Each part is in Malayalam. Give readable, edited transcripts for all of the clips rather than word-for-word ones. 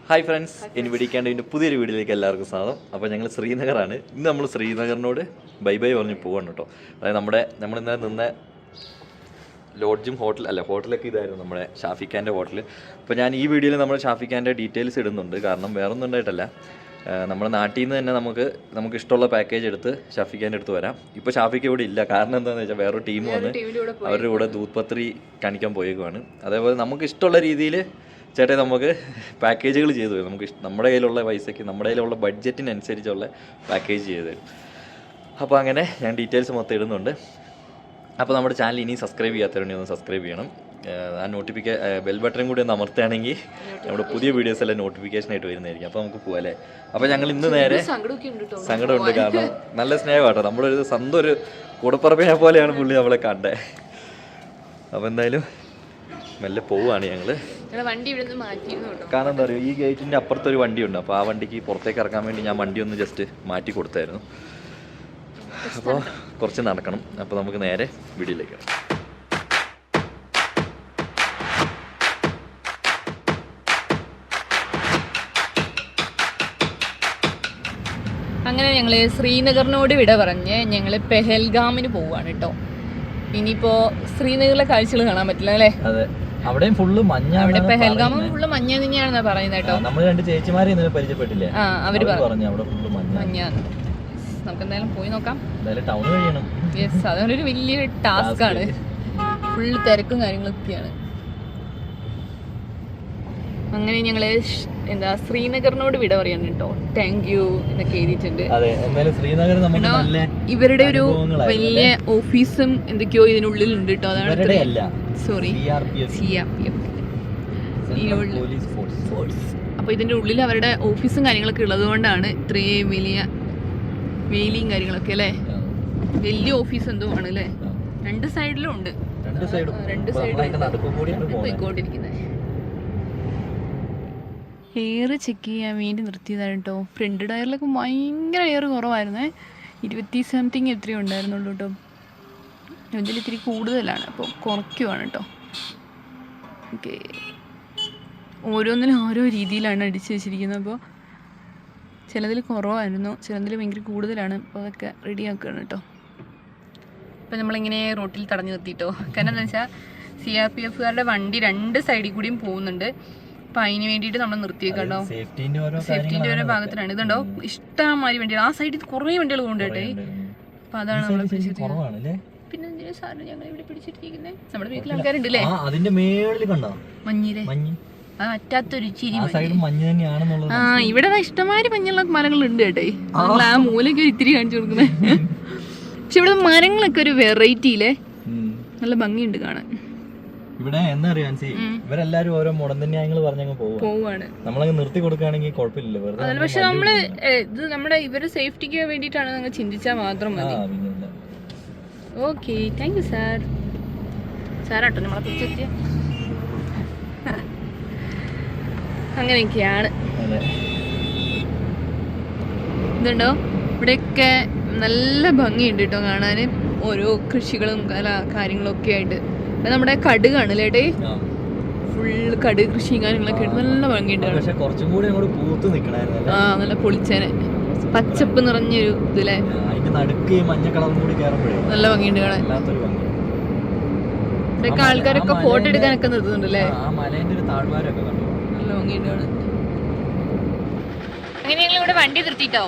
ഹായ് ഫ്രണ്ട്സ്, ഇനി പിടിക്കേണ്ടതിൻ്റെ പുതിയൊരു വീഡിയോയിലേക്ക് എല്ലാവർക്കും സ്വാഗതം. അപ്പോൾ ഞങ്ങൾ ശ്രീനഗറാണ്. ഇന്ന് നമ്മൾ ശ്രീനഗറിനോട് ബൈ ബൈ പറഞ്ഞ് പോവാണ് കേട്ടോ. അതായത് നമ്മളിന്നലെ നിന്ന ലോഡ്ജും ഹോട്ടലൊക്കെ ഇതായിരുന്നു നമ്മുടെ ഷാഫിഖാൻ്റെ ഹോട്ടൽ. അപ്പോൾ ഞാൻ ഈ വീഡിയോയിൽ നമ്മൾ ഷാഫിഖാൻ്റെ ഡീറ്റെയിൽസ് ഇടുന്നുണ്ട്. കാരണം വേറൊന്നും ഉണ്ടായിട്ടല്ല, നമ്മുടെ നാട്ടിൽ നിന്ന് തന്നെ നമുക്ക് ഇഷ്ടമുള്ള പാക്കേജ് എടുത്ത് ഷാഫിഖാൻ്റെ അടുത്ത് വരാം. ഇപ്പോൾ ഷാഫിക്ക് ഇവിടെ ഇല്ല. കാരണം എന്താണെന്ന് വെച്ചാൽ വേറൊരു ടീം വന്ന് അവരുടെ കൂടെ ദൂത് പത്രി കാണിക്കാൻ പോയേക്കുവാണ്. അതേപോലെ നമുക്ക് ഇഷ്ടമുള്ള രീതിയിൽ ചേട്ടാ നമുക്ക് പാക്കേജുകൾ ചെയ്തു തരും. നമ്മുടെ കയ്യിലുള്ള പൈസയ്ക്ക് നമ്മുടെ കയ്യിലുള്ള ബഡ്ജറ്റിനനുസരിച്ചുള്ള പാക്കേജ് ചെയ്ത് തരും. അപ്പോൾ അങ്ങനെ ഞാൻ ഡീറ്റെയിൽസ് മൊത്തം ഇടുന്നുണ്ട്. അപ്പോൾ നമ്മുടെ ചാനൽ ഇനി സബ്സ്ക്രൈബ് ചെയ്യാത്തവരുണ്ടെങ്കിൽ ഒന്ന് സബ്സ്ക്രൈബ് ചെയ്യണം. ആ ബെൽ ബട്ടനും കൂടി ഒന്ന് അമർത്തുകയാണെങ്കിൽ നമ്മുടെ പുതിയ വീഡിയോസ് എല്ലാം നോട്ടിഫിക്കേഷനായിട്ട് വരുന്നതായിരിക്കും. അപ്പോൾ നമുക്ക് പോകാം അല്ലേ. അപ്പോൾ ഞങ്ങൾ ഇന്ന് നേരെ സങ്കടമുണ്ട്. കാരണം നല്ല സ്നേഹമാട്ടോ. നമ്മളൊരു സ്വന്തം ഒരു കൂടപ്പറപ്പിനെ പോലെയാണ് പുള്ളി നമ്മളെ കണ്ടത്. അപ്പോൾ എന്തായാലും മെല്ലെ പോവുകയാണ് ഞങ്ങൾ. കാരണം എന്താ പറയുക, ഈ ഗേറ്റിൻ്റെ അപ്പുറത്തൊരു വണ്ടിയുണ്ട്. അപ്പോൾ ആ വണ്ടിക്ക് പുറത്തേക്ക് ഇറക്കാൻ വേണ്ടി ഞാൻ വണ്ടി ഒന്ന് ജസ്റ്റ് മാറ്റി കൊടുത്തായിരുന്നു. അപ്പോൾ കുറച്ച് നടക്കണം. അപ്പോൾ നമുക്ക് നേരെ വീഡിയോയിലേക്ക്. അങ്ങനെ ഞങ്ങൾ ശ്രീനഗറിനോട് വിട പറഞ്ഞ് ഞങ്ങൾ പെഹൽഗാമിന് പോവാണ് കേട്ടോ. ഇനിയിപ്പോൾ ശ്രീനഗറിലെ കാഴ്ചകൾ കാണാൻ പറ്റില്ല അല്ലേ. അവിടെയും ഫുള്ള് മഞ്ഞാണ്. അവിടെ പെഹൽഗാമും ഫുള്ള് മഞ്ഞ തന്നെയാണെന്നാ പറയുന്നത് കേട്ടോ. നമ്മൾ രണ്ട് ചേച്ചിമാരെ ഇന്നലെ പരിചയപ്പെട്ടില്ലേ, അവര് പറഞ്ഞു അവിടെ ഫുള്ള് മഞ്ഞാണ്. നമുക്ക് എന്തായാലും പോയി നോക്കാം. ടൗൺ കഴിയണം. യെസ്, അതൊരു വലിയൊരു ടാസ്ക് ആണ്. ഫുള്ള് തിരക്കും കാര്യങ്ങളൊക്കെയാണ്. അങ്ങനെ ഞങ്ങള് ശ്രീനഗറിനോട് വിട പറയാണ് കേട്ടോ. താങ്ക് യു എന്നൊക്കെ എഴുതിയിട്ടുണ്ട്. ഇവരുടെ ഒരു വലിയ ഓഫീസും എന്തൊക്കെയോ ഇതിനുള്ളിൽ ഉണ്ട് കേട്ടോ. അതാണ് സോറി CRPF ഫോഴ്സ്. അപ്പൊ ഇതിന്റെ ഉള്ളിൽ അവരുടെ ഓഫീസും കാര്യങ്ങളൊക്കെ ഉള്ളത് കൊണ്ടാണ് ഇത്രയും വലിയ വേലിയും കാര്യങ്ങളൊക്കെ അല്ലേ. വലിയ ഓഫീസ് എന്തോ ആണ് അല്ലേ. രണ്ട് സൈഡിലും ഉണ്ട്. രണ്ട് സൈഡിലും പോയിക്കൊണ്ടിരിക്കുന്നത്. എയർ ചെക്ക് ചെയ്യാൻ വേണ്ടി നിർത്തിയതാണ് കേട്ടോ. ഫ്രണ്ട് ടയറിലൊക്കെ ഭയങ്കര എയർ കുറവായിരുന്നേ. 20 സംതിങ് എത്രയോ ഉണ്ടായിരുന്നുള്ളൂ കേട്ടോ. ഇതിൽ ഇത്തിരി കൂടുതലാണ്, അപ്പോൾ കുറയ്ക്കുവാണ് കേട്ടോ. ഓക്കെ, ഓരോന്നിനും ഓരോ രീതിയിലാണ് അടിച്ചു വെച്ചിരിക്കുന്നത്. അപ്പോൾ ചിലതിൽ കുറവായിരുന്നു, ചിലതിൽ ഭയങ്കര കൂടുതലാണ്. അപ്പോൾ അതൊക്കെ റെഡിയാക്കുകയാണ് കേട്ടോ. അപ്പോൾ നമ്മളിങ്ങനെ റോട്ടിൽ തടഞ്ഞു നിർത്തിയിട്ടോ. കാരണം എന്താ വെച്ചാൽ CRPFകാരുടെ വണ്ടി രണ്ട് സൈഡിൽ കൂടിയും പോകുന്നുണ്ട്. അപ്പം അതിന് വേണ്ടിയിട്ട് നമ്മൾ നിർത്തിയേക്കണ്ടോ. സേഫ്റ്റീൻ്റെ ഓരോ ഭാഗത്തിനാണ്. ഇതുണ്ടോ ഇഷ്ടംമാതിരി വണ്ടികൾ. ആ സൈഡിൽ കുറേ വണ്ടികൾ കൊണ്ടുപോട്ടെ. അപ്പം അതാണ് നമ്മൾ പിടിച്ചിരിക്കുന്നത്. പിന്നെ എന്തിനാ സാറിന് ഞങ്ങൾ ഇവിടെ പിടിച്ചിട്ടിരിക്കുന്നത്? നമ്മുടെ വീട്ടിൽ ആൾക്കാരുണ്ടല്ലേ. മഞ്ഞിലെ അറ്റാത്തൊരു ചിരി. ആ, ഇവിടെ ഇഷ്ടംമാതിരി മഞ്ഞുള്ള മരങ്ങളുണ്ട് കേട്ടേ. നമ്മൾ ആ മൂലയ്ക്ക് ഇത്തിരി കാണിച്ചു കൊടുക്കുന്നത്. പക്ഷെ ഇവിടെ മരങ്ങളൊക്കെ ഒരു വെറൈറ്റിയിലെ നല്ല ഭംഗിയുണ്ട് കാണാൻ. ഇവിടെ എന്താ അറിയാൻ, ഇവരെല്ലാരും ഓരോ മുടന്തന്യായങ്ങൾ പറഞ്ഞങ്ങ് പോവാണ്. നമ്മളങ്ങ് നിർത്തി കൊടുക്കുകയാണെങ്കിൽ കുഴപ്പമില്ല. പക്ഷെ നമ്മള് ഇത് നമ്മുടെ ഇവരുടെ സേഫ്റ്റിക്ക് വേണ്ടിയിട്ടാണ് നിങ്ങൾ ചിന്തിച്ചാൽ മാത്രം മതി. Okay, thank you sir. സാറാട്ടോ നമ്മളെ പിടിച്ചെത്തിയ. അങ്ങനെയൊക്കെയാണ്. ഇതുണ്ടോ, ഇവിടെയൊക്കെ നല്ല ഭംഗിയുണ്ട് കേട്ടോ കാണാൻ. ഓരോ കൃഷികളും കാര്യങ്ങളൊക്കെ ആയിട്ട്. നമ്മുടെ കടുകാണ് അല്ലേട്ടേ. ഫുള്ള് കടുക് കൃഷിയും കാര്യങ്ങളൊക്കെ ആയിട്ട് നല്ല ഭംഗിയുണ്ട്. ആ, നല്ല പൊളിച്ചേനെ പച്ചപ്പ് നിറഞ്ഞൊരു ഇതിലെ നല്ല ഭംഗിയുണ്ട് കാണാൻ. ഇതൊക്കെ ആൾക്കാരൊക്കെ ഫോട്ടോ എടുക്കാനൊക്കെ നിർത്തുന്നുണ്ട് അല്ലേ. നല്ല ഭംഗിയുണ്ട് കാണാൻ. അങ്ങനെ ഞങ്ങൾ ഇവിടെ വണ്ടി നിർത്തിയിട്ടോ.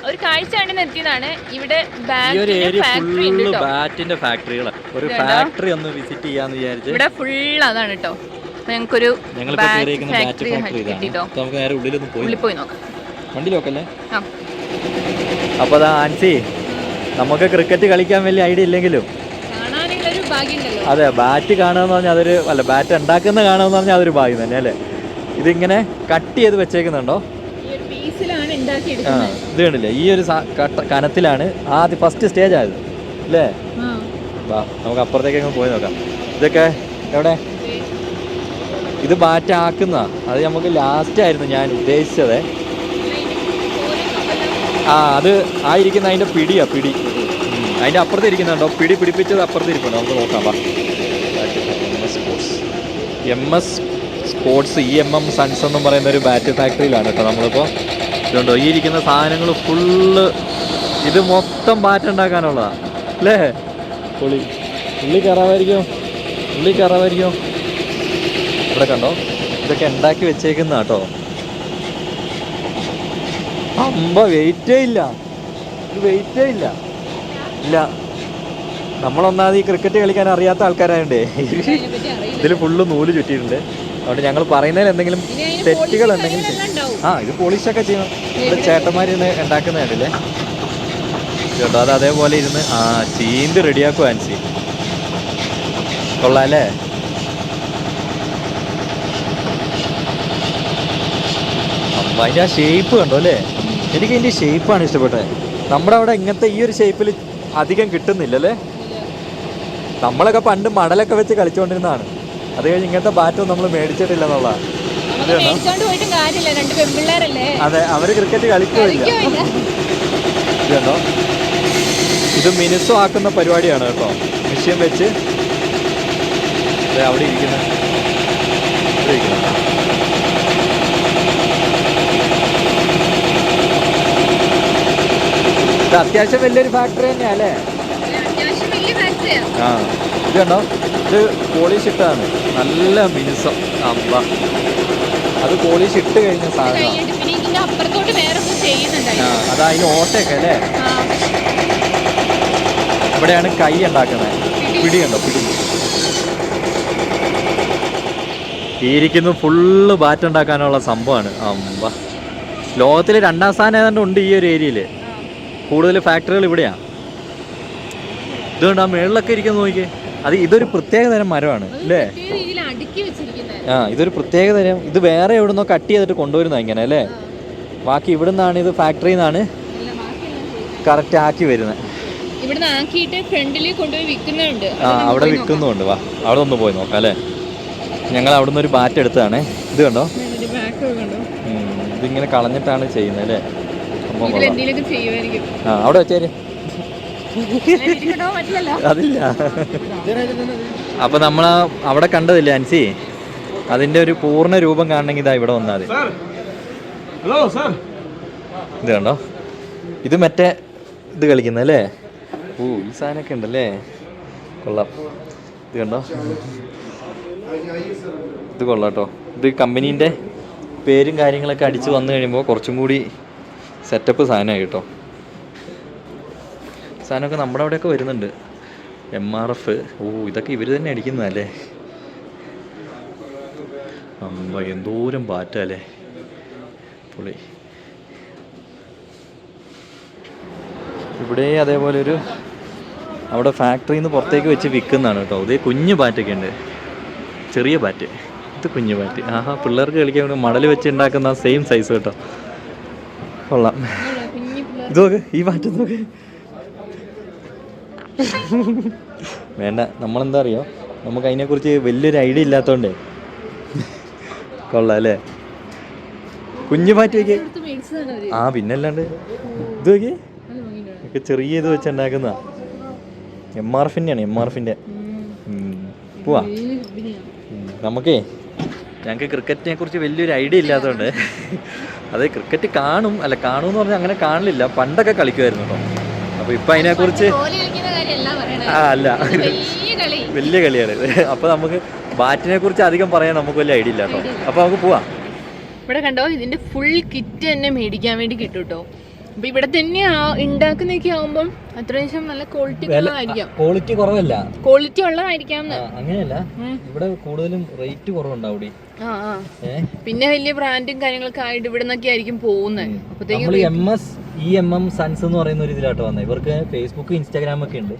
ഒരു കാഴ്ച കണ്ട് നിർത്തിയതാണ്. ഇവിടെ ബാറ്റിന്റെ ഫാക്ടറികൾ, ഒരു ഫാക്ടറി ഒന്ന് വിസിറ്റ് ചെയ്യാന്ന് വിചാരിച്ചു. ഇവിടെ ഫുൾ അതാണ് കേട്ടോ. ഞങ്ങൾക്കൊരു ഉള്ളിൽ പോയി നോക്കാം. വണ്ടി നോക്കല്ലേ. അപ്പൊ അതാ ആൻസി, നമുക്ക് ക്രിക്കറ്റ് കളിക്കാൻ വലിയ ഐഡിയ ഇല്ലെങ്കിലും അതെ, ബാറ്റ് കാണുകയെന്ന് പറഞ്ഞാൽ അതൊരു ബാറ്റ് ഉണ്ടാക്കുന്ന കാണുമെന്ന് പറഞ്ഞാൽ അതൊരു ഭാഗ്യം തന്നെ അല്ലേ. ഇതിങ്ങനെ കട്ട് ചെയ്ത് വെച്ചേക്കുന്നുണ്ടോ. ഇത് കണ്ടില്ലേ, ഈ ഒരു കനത്തിലാണ് ആദ്യം ഫസ്റ്റ് സ്റ്റേജ് ആയത് അല്ലേ. വാ, നമുക്ക് അപ്പുറത്തേക്ക് പോയി നോക്കാം. ഇതൊക്കെ എവിടെ, ഇത് ബാറ്റ് ആക്കുന്ന അത് നമുക്ക് ലാസ്റ്റ് ആയിരുന്നു ഞാൻ ഉദ്ദേശിച്ചത്. അത് ആയിരിക്കുന്ന അതിൻ്റെ പിടി അതിൻ്റെ അപ്പുറത്ത് ഇരിക്കുന്നുണ്ടോ. പിടിപ്പിച്ചത് അപ്പുറത്ത് ഇരിപ്പുണ്ടോ, നമുക്ക് നോക്കാം. വാ, MS സ്പോർട്സ് EMM സൺസ് എന്നും പറയുന്ന ഒരു ബാറ്റ് ഫാക്ടറിയിലാണ് കേട്ടോ നമ്മളിപ്പോൾ. ഇതുണ്ടോ ഈ ഇരിക്കുന്ന സാധനങ്ങൾ ഫുള്ള് ഇത് മൊത്തം ബാറ്റ് ഉണ്ടാക്കാനുള്ളതാണ് അല്ലേ? പൊളി. ഉള്ളി കയറാമായിരിക്കും, ഇവിടെ കണ്ടോ ഇതൊക്കെ ഉണ്ടാക്കി വെച്ചേക്കുന്ന കേട്ടോ. വെയിറ്റേ ഇല്ല, ഇല്ല. നമ്മളൊന്നാമത് ഈ ക്രിക്കറ്റ് കളിക്കാൻ അറിയാത്ത ആൾക്കാരായതുകൊണ്ടേ ഇതിൽ ഫുള്ള് നൂല് ചുറ്റിയിട്ടുണ്ട്. അതുകൊണ്ട് ഞങ്ങൾ പറയുന്നതിൽ എന്തെങ്കിലും തെറ്റുകളുണ്ടെങ്കിൽ ഇത് പോളിഷൊക്കെ ചെയ്യണം. ഇവിടെ ചേട്ടന്മാരിന്ന് ഉണ്ടാക്കുന്ന കണ്ടില്ലേ കേട്ടോ. അത് അതേപോലെ ഇരുന്ന് ചീന്ത് റെഡിയാക്കും ആൻസി. കൊള്ളാം അല്ലേ? അതിൻ്റെ ആ ഷേപ്പ് കണ്ടോ അല്ലേ? എനിക്ക് ഇതിൻ്റെ ഷേപ്പാണ് ഇഷ്ടപ്പെട്ടത്. നമ്മുടെ അവിടെ ഇങ്ങനത്തെ ഈ ഒരു ഷേപ്പിൽ അധികം കിട്ടുന്നില്ലല്ലേ? നമ്മളൊക്കെ പണ്ട് മടലൊക്കെ വെച്ച് കളിച്ചുകൊണ്ടിരുന്നതാണ്. അത് കഴിഞ്ഞ് ഇങ്ങനത്തെ ബാറ്റൊന്നും നമ്മൾ മേടിച്ചിട്ടില്ല എന്നുള്ളതാണ്. അതെ, അവര് ക്രിക്കറ്റ് കളിക്കുകയില്ല. ഇതുണ്ടോ ഇത് മിനുസം ആക്കുന്ന പരിപാടിയാണ് കേട്ടോ. മെഷീൻ വെച്ച് അവിടെ ഇരിക്കുന്ന ഇത് അത്യാവശ്യം വലിയൊരു ഫാക്ടറി തന്നെയാ അല്ലേ? ഇത് കണ്ടോ, ഇത് പോളിഷ് ഇട്ടതാണ്. നല്ല മിനുസം. അത് പോളിഷ് ഇട്ട് കഴിഞ്ഞ സാധനമാണ്. അത് അതിന് ഓട്ടയൊക്കെ അല്ലേ? ഇവിടെയാണ് കൈ ഉണ്ടാക്കുന്നത്. പിടി കണ്ടോ, പിടി. ഇരിക്കുന്നു ഫുള്ള് ബാറ്റ് ഉണ്ടാക്കാനുള്ള സംഭവമാണ്. ലോകത്തിൽ 2ാം സ്ഥാനം ഏതാണ്ട് ഉണ്ട് ഈ ഒരു ഏരിയയിൽ. കൂടുതൽ ഫാക്ടറികൾ ഇവിടെയാണ്. ഇതുകൊണ്ട് ആ മേളിലൊക്കെ ഇരിക്കുന്ന നോക്കിയേ. ഇതൊരു പ്രത്യേക തരം മരമാണ് അല്ലേ? ഇതൊരു പ്രത്യേക തരം. ഇത് വേറെ എവിടെ നിന്നോ കട്ട് ചെയ്തിട്ട് കൊണ്ടുവരുന്ന ഇങ്ങനെ അല്ലേ? ബാക്കി ഇവിടെ നിന്നാണ്, ഇത് ഫാക്ടറിയിൽ നിന്നാണ് കറക്റ്റ് ആക്കി വരുന്നത്. അവിടെ വിൽക്കുന്നുണ്ട്. വാ അവിടെ ഒന്ന് പോയി നോക്കാം അല്ലേ? ഞങ്ങൾ അവിടെ നിന്ന് ഒരു ബാറ്റ് എടുത്തതാണ്. ഇത് കണ്ടോ, ഇതിങ്ങനെ കളഞ്ഞിട്ടാണ് ചെയ്യുന്നത് അല്ലേ? അവിടെ വെച്ചേര്. അതില്ല. അപ്പൊ നമ്മൾ അവിടെ കണ്ടതില്ല അൻസി, അതിന്റെ ഒരു പൂർണ്ണ രൂപം കാണണമെങ്കിൽ ഇതാ ഇവിടെ വന്നാൽ മതി. ഇത് കണ്ടോ, ഇത് മറ്റേ ഇത് കളിക്കുന്നല്ലേ? ഈ സാധനമൊക്കെ ഉണ്ടല്ലേ, കൊള്ളാം. ഇത് കണ്ടോ, ഇത് കൊള്ളാം കേട്ടോ. ഇത് കമ്പനീൻ്റെ പേരും കാര്യങ്ങളൊക്കെ അടിച്ച് വന്നു കഴിയുമ്പോൾ കുറച്ചും കൂടി സെറ്റപ്പ് സാധനമായി കേട്ടോ. സാധനമൊക്കെ നമ്മുടെ അവിടെയൊക്കെ വരുന്നുണ്ട്. MRF. ഇതൊക്കെ ഇവർ തന്നെ അടിക്കുന്നതല്ലേ? എന്തോരം ബാറ്റല്ലേ പൊളി. ഇവിടെ അതേപോലെ ഒരു അവിടെ ഫാക്ടറിയിൽ നിന്ന് പുറത്തേക്ക് വെച്ച് വിൽക്കുന്നതാണ് കേട്ടോ. ഇതേ കുഞ്ഞു ബാറ്റൊക്കെ ഉണ്ട്, ചെറിയ ബാറ്റ്. ഇത് കുഞ്ഞു ബാറ്റ്. പിള്ളേർക്ക് കളിക്കാൻ വേണ്ടി മടൽ വെച്ച് ഉണ്ടാക്കുന്ന സെയിം സൈസ് കേട്ടോ. കൊള്ളാം. ഇത് നോക്ക്, ഈ ബാറ്റ് നോക്ക്. വേണ്ട, നമ്മളെന്താ അറിയോ, നമുക്ക് അതിനെക്കുറിച്ച് വലിയൊരു ഐഡിയ ഇല്ലാത്തതുകൊണ്ടേ. കൊള്ളാം അല്ലേ? കുഞ്ഞു ബാറ്റ് വയ്ക്കേ. പിന്നല്ലാണ്ട് ഇത് നോക്കിയേ, ഒക്കെ ചെറിയ ഇത് വെച്ച് ഉണ്ടാക്കുന്ന MRFിൻ്റെയാണ്. MRFിൻ്റെ പോവാ. ഞങ്ങൾക്ക് ക്രിക്കറ്റിനെ കുറിച്ച് വലിയൊരു ഐഡിയ ഇല്ലാത്തതുകൊണ്ട് അത് ക്രിക്കറ്റ് കാണുമെന്ന് പറഞ്ഞാൽ അങ്ങനെ കാണില്ല. പണ്ടൊക്കെ കളിക്കുമായിരുന്നു കേട്ടോ. അപ്പോൾ ഇപ്പം അതിനെക്കുറിച്ച് അല്ല, വലിയ കളിയാണ്. അപ്പോൾ നമുക്ക് ബാറ്റിനെ കുറിച്ച് അധികം പറയാൻ നമുക്ക് വലിയ ഐഡിയ ഇല്ല കേട്ടോ. അപ്പോൾ നമുക്ക് പോവാം. ഇവിടെ കണ്ടോ, ഇതിന്റെ ഫുൾ കിറ്റ് തന്നെ മേടിക്കാൻ വേണ്ടി കിട്ടും കേട്ടോ. അപ്പൊ ഇവിടെ തന്നെ ഉണ്ടാക്കുന്നൊക്കെ ആവുമ്പം അത്യാവശ്യം നല്ല ക്വാളിറ്റി ഉള്ളതായിരിക്കാം. ക്വാളിറ്റി കുറവല്ല, ക്വാളിറ്റി ഉള്ളതായിരിക്കാം. അങ്ങനെയല്ല, ഇവിടെ കൂടുതലും റേറ്റ് കുറവുണ്ടാവും. പിന്നെ വലിയ ബ്രാൻഡും കാര്യങ്ങളൊക്കെ ആയിട്ട് ഇവിടെ നിന്നൊക്കെ ആയിരിക്കും പോകുന്നത്. അപ്പോഴത്തേക്കും EMM സൺസ് എന്ന് പറയുന്ന ഒരു ഇതിലാട്ടോ വന്നത്. ഇവർക്ക് ഫേസ്ബുക്ക് ഇൻസ്റ്റാഗ്രാം ഒക്കെ ഉണ്ട്.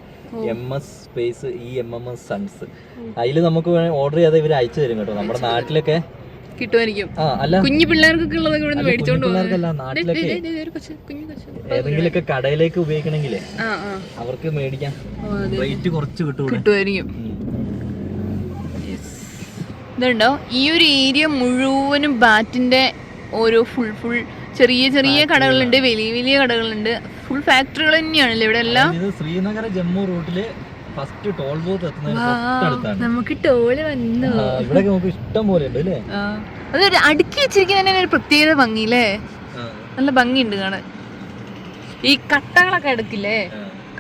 EMM sons. അതിൽ നമുക്ക് ഓർഡർ ചെയ്താൽ ഇവർ അയച്ചു തരും കേട്ടോ. നമ്മുടെ നാട്ടിലൊക്കെ കിട്ടുമായിരിക്കും. കുഞ്ഞു പിള്ളേർക്കൊക്കെ ഉള്ളതൊക്കെ ഇവിടെ മേടിച്ചോണ്ട് നാട്ടിലൊക്കെ ഏതെങ്കിലുമൊക്കെ കടയിലേക്ക് ഉപയോഗിക്കണമെങ്കിലേ അവർക്ക് മേടിക്കാം. റേറ്റ് കുറച്ച് കിട്ടുമായിരിക്കും. ഇതുണ്ടോ, ഈ ഒരു ഏരിയ മുഴുവനും ബാറ്റിന്റെ ഓരോ ഫുൾ ചെറിയ ചെറിയ കടകളുണ്ട്, വലിയ വലിയ കടകളുണ്ട്. ഫുൾ ഫാക്ടറികൾ തന്നെയാണല്ലോ ഇവിടെ എല്ലാം. ശ്രീനഗർ ജമ്മു റൂട്ടില് ഫസ്റ്റ് ടോൾ ബൂത്ത് എത്തുന്നതിന് തൊട്ടടുത്താണ്. നമുക്ക് ടോള് വന്നു. ഇവിടെ നമുക്ക് ഇഷ്ടം പോലെ ഉണ്ട് അല്ലേ? അത് അടുക്കി വെച്ചിരിക്കുന്നതിന് ഒരു പ്രത്യേക ഭംഗിയില്ലേ, നല്ല ഭംഗിയുണ്ട് കാണാൻ. ഈ കട്ടകളൊക്കെ എടുക്കില്ലേ,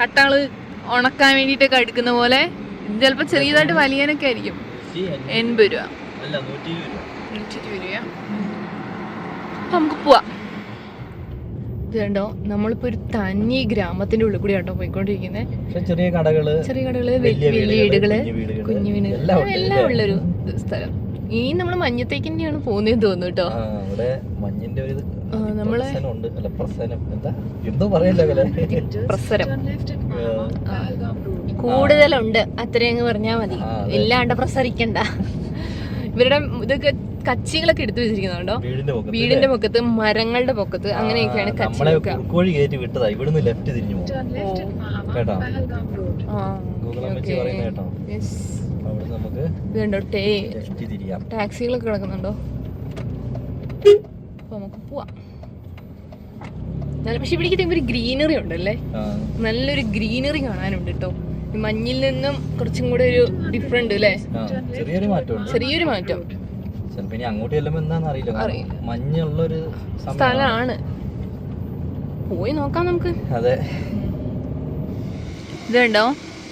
കട്ടകള് ഉണക്കാൻ വേണ്ടിട്ടൊക്കെ എടുക്കുന്ന പോലെ ചിലപ്പോ ചെറിയതായിട്ട് വലിയാനൊക്കെ ആയിരിക്കും. 80 രൂപ, 120 രൂപ. അപ്പൊ നമുക്ക് പോവാം. ഇത് കണ്ടോ, നമ്മളിപ്പോ ഒരു തനി ഗ്രാമത്തിന്റെ ഉള്ളിൽ കൂടി ആട്ടോ പോയിക്കൊണ്ടിരിക്കുന്നത്. ചെറിയ കടകള്, വലിയ വീടുകള്, കുഞ്ഞു വീടുകള് എല്ലാം ഉള്ളൊരു സ്ഥലം. ഇനി നമ്മള് മഞ്ഞത്തേക്ക് തന്നെയാണ് പോകുന്നതെന്ന് തോന്നുന്നു കേട്ടോ. നമ്മള് പ്രസരം കൂടുതലുണ്ട്, അത്രയങ്ങ് പറഞ്ഞാ മതി, ഇല്ലാണ്ട് പ്രസരിക്കണ്ട. ഇവരുടെ ഇതൊക്കെ കച്ചികളൊക്കെ എടുത്തു വെച്ചിരിക്കുന്നുണ്ടോ, വീടിന്റെ പൊക്കത്ത്, മരങ്ങളുടെ പൊക്കത്ത്, അങ്ങനെയൊക്കെയാണ് കച്ചികളൊക്കെ. ഇതുണ്ടോ ടാക്സികളൊക്കെ കിടക്കുന്നുണ്ടോ. അപ്പൊ നമുക്ക് പോവാം. പക്ഷെ ഇവിടേക്ക് ഒരു ഗ്രീനറി ഉണ്ടല്ലേ, നല്ലൊരു ഗ്രീനറി കാണാനുണ്ട് കേട്ടോ. മഞ്ഞിൽ നിന്നും കുറച്ചും കൂടെ ഒരു ഡിഫറെന്റ് അല്ലേ, ചെറിയൊരു മാറ്റം. അങ്ങോട്ട് ചെല്ലുമ്പോ എന്താന്ന് അറിയില്ല, മഞ്ഞുള്ളൊരു സ്ഥലമാണ്. പോയി നോക്കാം നമുക്ക്. അതെ, ഇതുണ്ടോ,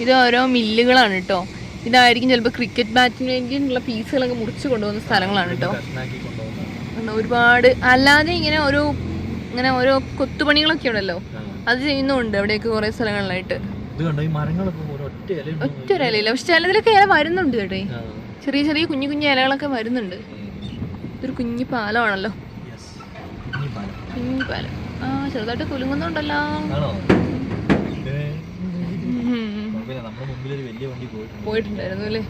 ഇത് ഓരോ മില്ലുകളാണ് കേട്ടോ. ഇതായിരിക്കും ചിലപ്പോൾ ക്രിക്കറ്റ് ബാറ്റിന് വേണ്ടിയുള്ള പീസുകളൊക്കെ മുറിച്ച് കൊണ്ടുപോകുന്ന സ്ഥലങ്ങളാണ് കേട്ടോ. ഒരുപാട് അല്ലാതെ ഇങ്ങനെ ഓരോ കൊത്തുപണികളൊക്കെ ഉണ്ടല്ലോ, അത് ചെയ്യുന്നുണ്ട് അവിടെയൊക്കെ കുറെ സ്ഥലങ്ങളിലായിട്ട്. ഒറ്റ ഇലയില്ല, പക്ഷെ ചിലതിലൊക്കെ ഇല വരുന്നുണ്ട് കേട്ടോ. ചെറിയ ചെറിയ കുഞ്ഞു കുഞ്ഞു ഇലകളൊക്കെ വരുന്നുണ്ട്. ഇതൊരു കുഞ്ഞു പാലമാണല്ലോ, കുഞ്ഞു പാലം. ചെറുതായിട്ട് കുലുങ്ങുന്നുണ്ടല്ലോ. പോയിട്ടുണ്ടായിരുന്നു അല്ലേ.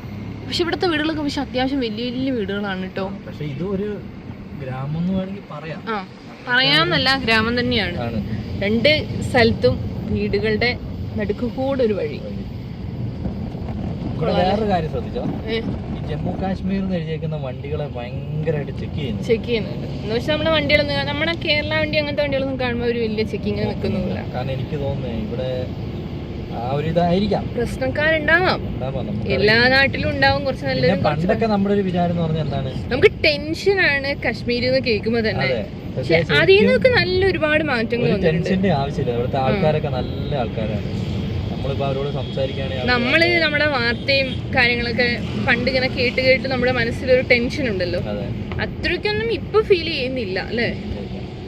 പക്ഷെ ഇവിടുത്തെ വീടുകളൊക്കെ പക്ഷെ അത്യാവശ്യം വലിയ വലിയ വീടുകളാണ് കേട്ടോ. പക്ഷെ ഇതൊരു ഗ്രാമം എന്ന് വേണമെങ്കിൽ പറയാം. പറയാമെന്നല്ല, ഗ്രാമം തന്നെയാണ്. രണ്ട് സ്ഥലത്തും വീടുകളുടെ നടുക്കൂടെ ഒരു വഴി. വേറൊരു കാര്യം ശ്രദ്ധിച്ചോ, ജമ്മു കാശ്മീർ എഴുതിയേക്കുന്ന വണ്ടികളെ ഭയങ്കരമായിട്ട് ചെക്ക് ചെയ്യുന്നുണ്ട്. എന്ന് വെച്ചാൽ നമ്മുടെ വണ്ടികളൊന്നും, നമ്മുടെ കേരള വണ്ടി അങ്ങനത്തെ വണ്ടികളൊന്നും കാണുമ്പോൾ ഒരു വലിയ ചെക്കിങ് നിൽക്കുന്നില്ല. കാരണം എനിക്ക് തോന്നുന്നു ഇവിടെ ആ ഒരു ഇതായിരിക്കാം, പ്രശ്നക്കാരുണ്ടാവാം. എല്ലാ നാട്ടിലും ഉണ്ടാവും കുറച്ച് നല്ലൊരു. പണ്ടൊക്കെ നമ്മുടെ ഒരു വിചാരം എന്ന് പറഞ്ഞാൽ എന്താണ്, നമുക്ക് ടെൻഷനാണ് കശ്മീരിൽ നിന്ന് കേൾക്കുമ്പോ തന്നെ. പക്ഷെ അതിൽ നിന്നൊക്കെ നല്ല ഒരുപാട് മാറ്റങ്ങൾ ടെൻഷന്റെ ആവശ്യമില്ല. ഇവിടുത്തെ ആൾക്കാരൊക്കെ നല്ല ആൾക്കാരാണ്. നമ്മളിപ്പോ അവരോട് സംസാരിക്കുകയാണെങ്കിൽ നമ്മള് നമ്മുടെ വാർത്തയും കാര്യങ്ങളൊക്കെ പണ്ട് ഇങ്ങനെ കേട്ട് നമ്മുടെ മനസ്സിലൊരു ടെൻഷൻ ഉണ്ടല്ലോ, അത്രയ്ക്കൊന്നും ഇപ്പൊ ഫീൽ ചെയ്യുന്നില്ല അല്ലേ.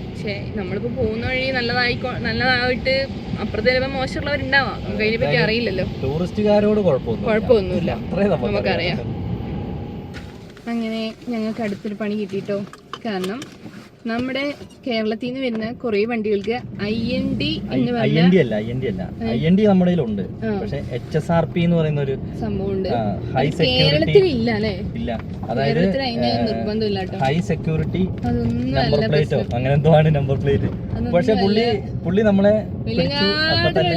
പക്ഷെ നമ്മളിപ്പോ പോകുന്ന വഴി നല്ലതായിട്ട് അപ്പുറത്തെ ചിലപ്പോൾ മോശമുള്ളവരുണ്ടാവാം, നമുക്ക് അതിനെ പറ്റി അറിയില്ലല്ലോ. ടൂറിസ്റ്റുകാരോട് കുഴപ്പമൊന്നുമില്ല, നമുക്കറിയാം. അങ്ങനെ ഞങ്ങൾക്ക് അടുത്തൊരു പണി കിട്ടിട്ടോ. കാരണം നമ്മുടെ കേരളത്തിൽ നിന്ന് വരുന്ന കുറെ വണ്ടികൾക്ക് IND എന്ന് പറഞ്ഞ IND നമ്മുടെ കയ്യിലുണ്ട്. പക്ഷെ HSRP എന്ന് പറയുന്ന ഒരു സംഭവമുണ്ട്, ഹൈ കേരളത്തിൽ ഇല്ല അല്ലേ. ഇല്ല, അതായത് നിർബന്ധമില്ല കേട്ടോ. ഹൈ സെക്യൂരിറ്റി നമ്പർ പ്ലേറ്റോ അങ്ങനെ എന്തോ ആണ് നമ്പർ പ്ലേറ്റ്. പക്ഷെ പുള്ളി നമ്മളെ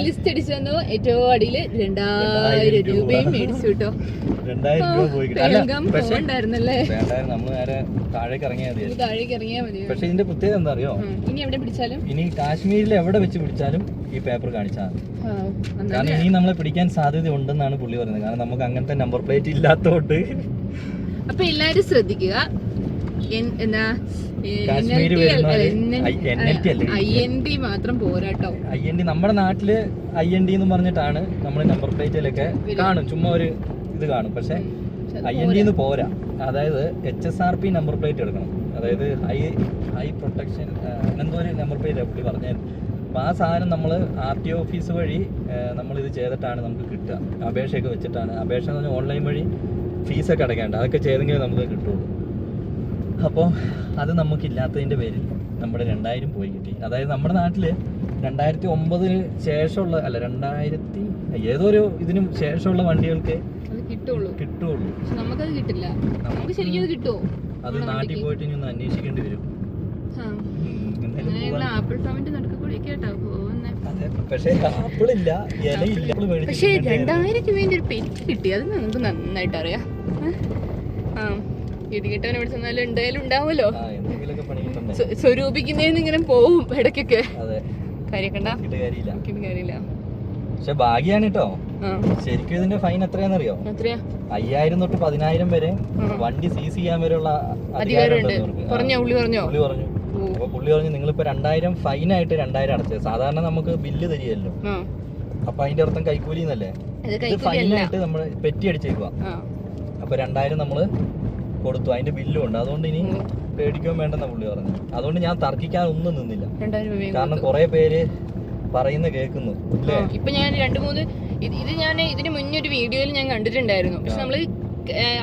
ലിസ്റ്റ് അടിച്ചു തന്നു. ഏറ്റവും അടിയില് 2000 രൂപയും മേടിച്ചു കേട്ടോ. 2000 രൂപ പോയി ഉണ്ടായിരുന്നല്ലേ. നമ്മൾ നേരെ താഴേക്ക് ഇറങ്ങിയാൽ മതി. പക്ഷെ ഇതിന്റെ പ്രത്യേകത എന്താ അറിയോ, ഇനി എവിടെ പിടിച്ചാലും, ഇനി കാശ്മീരിൽ എവിടെ വെച്ച് പിടിച്ചാലും ഈ പേപ്പർ കാണിച്ചാൽ മതി. കാരണം ഇനി നമ്മളെ പിടിക്കാൻ സാധ്യത ഉണ്ടെന്നാണ് പുള്ളി പറയുന്നത്. കാരണം നമുക്ക് അങ്ങനത്തെ നമ്പർ പ്ലേറ്റ് ഇല്ലാത്തോണ്ട്. അപ്പൊ എല്ലാരും ശ്രദ്ധിക്കുക, IND മാത്രം പോരാട്ടോ. IND നമ്മുടെ നാട്ടില് IND എന്ന് പറഞ്ഞിട്ടാണ് നമ്മൾ നമ്പർ പ്ലേറ്റിലൊക്കെ കാണും, ചുമ്മാ ഒരു ഇത് കാണും. പക്ഷെ IND എന്ന് പോരാ, അതായത് HSRP നമ്പർ പ്ലേറ്റ് എടുക്കണം. അതായത് ഹൈ പ്രൊട്ടക്ഷൻ എന്തോ ഒരു നമ്പർ പ്ലേറ്റ് പുള്ളി പറഞ്ഞായിരുന്നു. അപ്പോൾ ആ സാധനം നമ്മൾ RTO ഓഫീസ് വഴി നമ്മളിത് ചെയ്തിട്ടാണ് നമുക്ക് കിട്ടുക. അപേക്ഷയൊക്കെ വെച്ചിട്ടാണ്. അപേക്ഷ എന്ന് പറഞ്ഞാൽ ഓൺലൈൻ വഴി ഫീസൊക്കെ അടയ്ക്കേണ്ട, അതൊക്കെ ചെയ്തെങ്കിൽ നമുക്ക് കിട്ടുള്ളൂ. അപ്പോൾ അത് നമുക്കില്ലാത്തതിൻ്റെ പേരിൽ നമ്മുടെ 2000 പോയി കിട്ടി. അതായത് നമ്മുടെ നാട്ടിൽ 2009 ശേഷമുള്ള അല്ല 2000 ഏതൊരു ഇതിനും ശേഷമുള്ള വണ്ടികൾക്ക് കിട്ടുള്ളൂ. നമുക്കത് കിട്ടില്ല. നമുക്ക് ശരിക്കും അത് കിട്ടുമോ? അത് നാട്ടിൽ പോയിട്ട് ഇനി ഒന്ന് അന്വേഷിക്കേണ്ടി വരും. പക്ഷേ 2000 രൂപേന്റെ ഒരു പെറ്റി കിട്ടി, അത് നമുക്ക് നന്നായിട്ട് അറിയാം. ഇടികിട്ടവൻ ഇവിടെ ചെന്നാലും എന്തായാലും ഉണ്ടാവുമല്ലോ. സ്വരൂപിക്കുന്നതിന് ഇങ്ങനെ പോവും ഇടയ്ക്കൊക്കെ. കാര്യക്കണ്ട, കാര്യമില്ല. പക്ഷെ ഭാഗ്യാണ് കേട്ടോ. ശരിക്കും ഇതിന്റെ ഫൈൻ എത്രയാണെന്നറിയോ? 5,000 തൊട്ട് 10,000 വരെ വണ്ടി സീസ് ചെയ്യാൻ വരെയുള്ള അധികാരമുണ്ട്. പുള്ളി പറഞ്ഞു. അപ്പൊ പുള്ളി പറഞ്ഞു നിങ്ങളിപ്പോ 2,000 ഫൈനായിട്ട് 2,000 അടച്ചത്. സാധാരണ നമുക്ക് ബില്ല് തരികയല്ലോ, അപ്പൊ അതിന്റെ അർത്ഥം കൈക്കൂലി എന്നല്ലേ. ഇത് ഫൈനായിട്ട് നമ്മള് പെറ്റി അടിച്ചേക്കുക. അപ്പൊ 2,000 നമ്മള് കൊടുത്തു, അതിന്റെ ബില്ലും ഉണ്ട്. അതുകൊണ്ട് ഇനി പേടിക്കുകയും വേണ്ടെന്ന പുള്ളി പറഞ്ഞു. അതുകൊണ്ട് ഞാൻ തർക്കിക്കാൻ ഒന്നും നിന്നില്ല, കാരണം കുറെ പേര് പറയുന്ന കേൾക്കുന്നു. ഇപ്പൊ ഞാൻ 2-3 ഇത് ഞാൻ ഇതിന് മുന്നേ ഒരു വീഡിയോയിൽ ഞാൻ കണ്ടിട്ടുണ്ടായിരുന്നു. പക്ഷെ നമ്മള്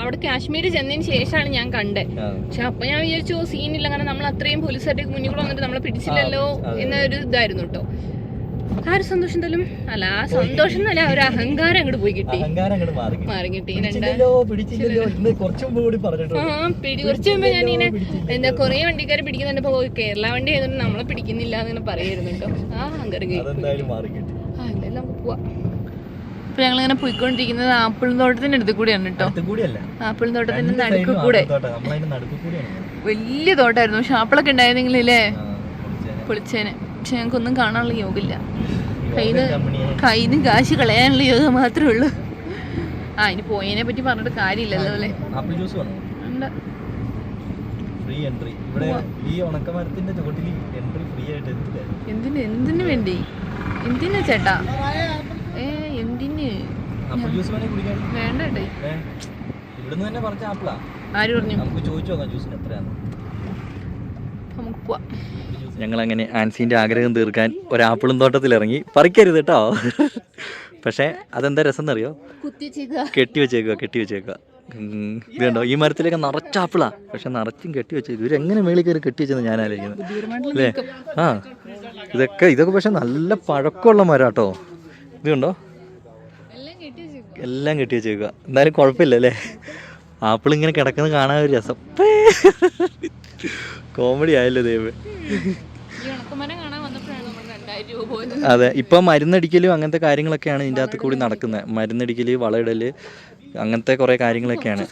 അവിടെ കാശ്മീർ ചെന്നതിന് ശേഷമാണ് ഞാൻ കണ്ടത്. പക്ഷെ അപ്പൊ ഞാൻ വിചാരിച്ചു സീനില്ല, കാരണം നമ്മൾ അത്രയും പോലീസുകാരുടെ മുന്നിൽ കൂടെ വന്നിട്ട് നമ്മളെ പിടിച്ചില്ലല്ലോ എന്നൊരു ഇതായിരുന്നു കേട്ടോ. ആ ഒരു സന്തോഷം എന്തായാലും അല്ല, ആ സന്തോഷം എന്നല്ല, ഒരു അഹങ്കാരം അങ്ങോട്ട് പോയി കിട്ടി, മാറി കിട്ടി. കുറച്ചു മുമ്പ് ഞാനിങ്ങനെ എന്താ കൊറേ വണ്ടിക്കാരെ പിടിക്കുന്നുണ്ട്, കേരള വണ്ടി ആയതുകൊണ്ട് നമ്മളെ പിടിക്കുന്നില്ല എന്നിങ്ങനെ പറയായിരുന്നു കേട്ടോ. ആ അഹങ്കാരം എന്തായാലും നമുക്ക് പോവാം. ഇപ്പൊ ഞങ്ങളിങ്ങനെ പോയിക്കൊണ്ടിരിക്കുന്നത് ആപ്പിൾ തോട്ടത്തിന്റെ അടുത്ത് കൂടിയാണ് കേട്ടോ. ആപ്പിൾ തോട്ടത്തിന്റെ നടുക്ക് കൂടെ വലിയ തോട്ടായിരുന്നു. പക്ഷെ ആപ്പിളൊക്കെ ഉണ്ടായിരുന്നെങ്കിലേ പൊളിച്ചേനെ. പക്ഷെ ഞങ്ങൾക്കൊന്നും കാണാനുള്ള യോഗമില്ല. കയ്യിന്ന് കാശ് കളയാനുള്ള യോഗം മാത്രമേ ഉള്ളൂ. ഇനി പോയതിനെ പറ്റി പറഞ്ഞിട്ട് കാര്യമില്ലല്ലോ അല്ലേ. എന്തിനു വേണ്ടി? എന്തിനാ ചേട്ടാ? എന്തിന് വേണ്ടേ? ആര് പറഞ്ഞു? നമുക്ക് പോവാം. ഞങ്ങളങ്ങനെ ആൻസീൻ്റെ ആഗ്രഹം തീർക്കാൻ ഒരാപ്പിളും തോട്ടത്തിലിറങ്ങി. പറിക്കരുത് കേട്ടോ. പക്ഷേ അതെന്താ രസം എന്നറിയോ? കെട്ടി വെച്ചേക്കുക. ഇത് കണ്ടോ, ഈ മരത്തിലേക്ക് നിറച്ച ആപ്പിളാ, പക്ഷെ നിറച്ചും കെട്ടി വെച്ചേക്കും. ഇവരെങ്ങനെ മേളിൽ കയറി കെട്ടി വെച്ചെന്ന് ഞാൻ ആലോചിക്കുന്നത് അല്ലേ. ഇതൊക്കെ പക്ഷെ നല്ല പഴക്കമുള്ള മരം കേട്ടോ. ഇത് കണ്ടോ, എല്ലാം കെട്ടി വെച്ചേക്കുക. എന്തായാലും കുഴപ്പമില്ല അല്ലേ. ആപ്പിൾ ഇങ്ങനെ കിടക്കുന്നത് കാണാൻ ഒരു രസം. കോമഡി ആയല്ലോ ദൈവം. അതെ, ഇപ്പം മരുന്നടിക്കലും അങ്ങനത്തെ കാര്യങ്ങളൊക്കെയാണ് ഇതിൻ്റെ അകത്ത് കൂടി നടക്കുന്നത്. മരുന്നടിക്കല്, വളയിടല്, അങ്ങനത്തെ കുറേ കാര്യങ്ങളൊക്കെയാണ്.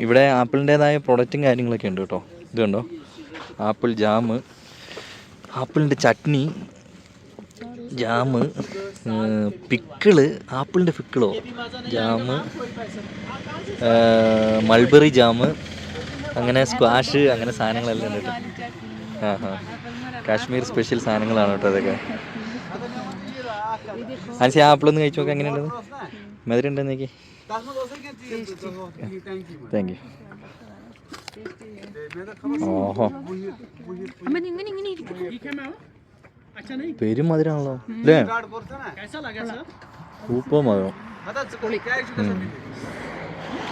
ഇവിടെ ആപ്പിളിൻ്റെതായ പ്രൊഡക്റ്റും കാര്യങ്ങളൊക്കെ ഉണ്ട് കേട്ടോ. ഇത് കണ്ടോ, ആപ്പിൾ ജാം, ആപ്പിളിൻ്റെ ചട്നി, ജാമ്, പിക്കിള്, ആപ്പിളിൻ്റെ പിക്കിളോ, ജാമ്, മൾബറി ജാമ്, അങ്ങനെ സ്ക്വാഷ്, അങ്ങനെ സാധനങ്ങളെല്ലാം ഉണ്ട് കേട്ടോ. കാശ്മീർ സ്പെഷ്യൽ സാധനങ്ങളാണ് കേട്ടോ അതൊക്കെ. ആൻസി ആപ്പിളൊന്ന് കഴിച്ചു നോക്കാം, എങ്ങനെയുണ്ടെന്ന്? മധുരം ഉണ്ടെന്ന് നോക്കി. Thank you. ഓഹോ, പെരും മധുരമാണല്ലോ അല്ലേ. സൂപ്പർ മധുരം.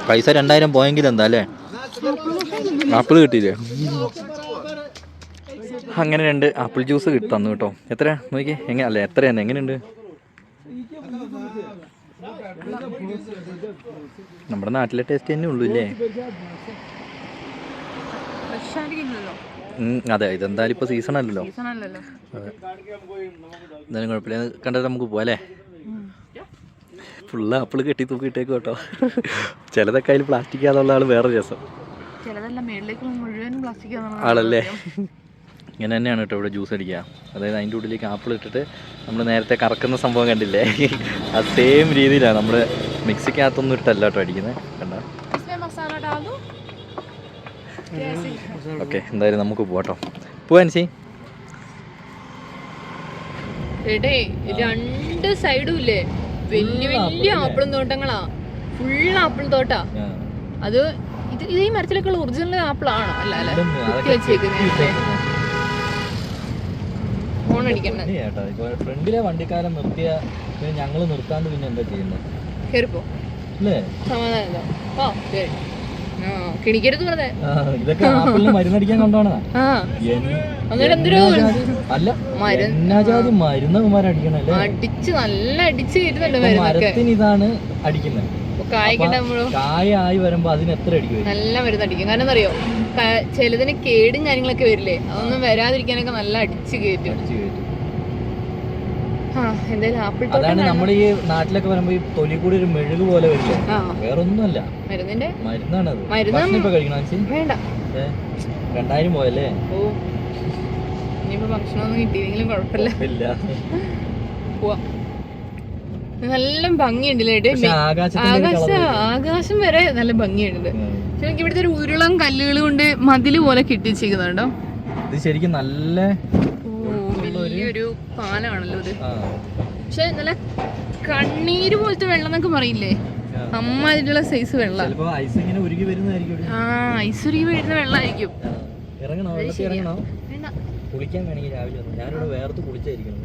പൈസ 2,000 പോയെങ്കിൽ എന്താ അല്ലേ. ആപ്പിൾ കിട്ടിയില്ലേ. അങ്ങനെ 2 ആപ്പിൾ ജ്യൂസ് തന്നു കേട്ടോ. എത്ര നോക്കി അല്ല എത്ര തന്നെ, എങ്ങനെയുണ്ട്? നമ്മുടെ നാട്ടിലെ ടേസ്റ്റ് തന്നെ ഉള്ളൂ ഇല്ലേ. അതെ, ഇതെന്തായാലും ഇപ്പോൾ സീസൺ അല്ലല്ലോ. അതെ, എന്തായാലും കുഴപ്പമില്ല. കണ്ടിട്ട് നമുക്ക് പോവാം അല്ലേ. ഫുള്ള് ആപ്പിൾ കെട്ടി തൂക്കിയിട്ടേക്കും കേട്ടോ. ചിലതൊക്കെ അതിൽ പ്ലാസ്റ്റിക് ആണെന്നുള്ള ആൾ വേറെ രസം ആളല്ലേ. ഇങ്ങനെ തന്നെയാണ് കേട്ടോ ഇവിടെ ജ്യൂസ് അടിക്കുക. അതായത് അതിൻ്റെ ഉള്ളിലേക്ക് ആപ്പിൾ ഇട്ടിട്ട് നമ്മൾ നേരത്തെ കറക്കുന്ന സംഭവം കണ്ടില്ലേ, ആ സെയിം രീതിയിലാണ്. നമ്മൾ മിക്സിക്കകത്തൊന്നും ഇട്ടല്ല കേട്ടോ അടിക്കുന്നത്. കണ്ട. ഓക്കെ, എന്തായാലും നമുക്ക് പോവാട്ടോ. പോവാൻസി. 2 സൈഡും ഇല്ലേ വലിയ വലിയ ആപ്പിളും തോട്ടങ്ങളാ. Full apple തോട്ടാ. അത് ഇത് ഈ മരത്തിലൊക്കെ ഉള്ള ഒറിജിനൽ ആപ്പിളാണോ? അല്ല അല്ല, ഫ്രണ്ടിലെ വണ്ടിക്കാരൻ നിർത്തിയ ഞങ്ങള് നിർത്താണ്ട് പിന്നെ എന്താ ചെയ്യുന്നത്? കേറിപ്പോ കിണിക്കരുത് പറഞ്ഞേ. ഇതൊക്കെ ആപ്പിളിന് മരുന്നടിക്കാൻ കൊണ്ടുപോണതാ. അല്ല, മരുന്നടിക്കണല്ലേ, അടിച്ച് നല്ല അടിച്ച് കയറ്റുന്നുണ്ട്. മരത്തിന് ഇതാണ് അടിക്കുന്നത്. കായായി വരുമ്പോ അതിന് എത്ര അടിക്കും? നല്ല മരുന്നടിക്കും. കാരണം അറിയോ, ചിലതിന് കേടും കാര്യങ്ങളൊക്കെ വരില്ലേ, അതൊന്നും വരാതിരിക്കാനൊക്കെ നല്ല അടിച്ച് കയറ്റും. അതാണ് നമ്മുടെ ഈ നാട്ടിലൊക്കെ വരുമ്പോ ഈ തൊലി കൂടി ഒരു മെഴുക് പോലെ വരില്ലേ, വേറൊന്നുമല്ല, മരുന്നാണത്. ഇപ്പൊ കഴിക്കണം വേണ്ട. 2,000 പോയല്ലേ. ഓ, ഇനിയിപ്പോ ഭക്ഷണമൊന്നും കിട്ടിയില്ലെങ്കിലും കുഴപ്പമില്ല. പോവാ. നല്ല ഭംഗിയുണ്ടല്ലേ. ആകാശം വരെ നല്ല ഭംഗിയുണ്ട്. ശരിക്കും ഇവിടുത്തെ ഒരു ഉരുളം കല്ലുകൾ കൊണ്ട് മതില് പോലെ കെട്ടിച്ചിരിക്കുന്നുണ്ടോ. ഇത് ശരിക്കും നല്ല വലിയൊരു പാലമാണല്ലോ ഇത്. പക്ഷെ നല്ല കണ്ണീര് പോലത്തെ വെള്ളം എന്നൊക്കെ പറയില്ലേ, അമ്മാതിരിയുള്ള സൈസ് വെള്ളം. ഐസ് ഉരുകി വരുന്നതായിരിക്കും. ഐസ് ഉരുകി വരുന്ന വെള്ളമായിരിക്കും. കുളിക്കാൻ വേണമെങ്കിൽ രാവിലെ ഞാനിവിടെ വേർത്ത് കുളിച്ചായിരിക്കണം.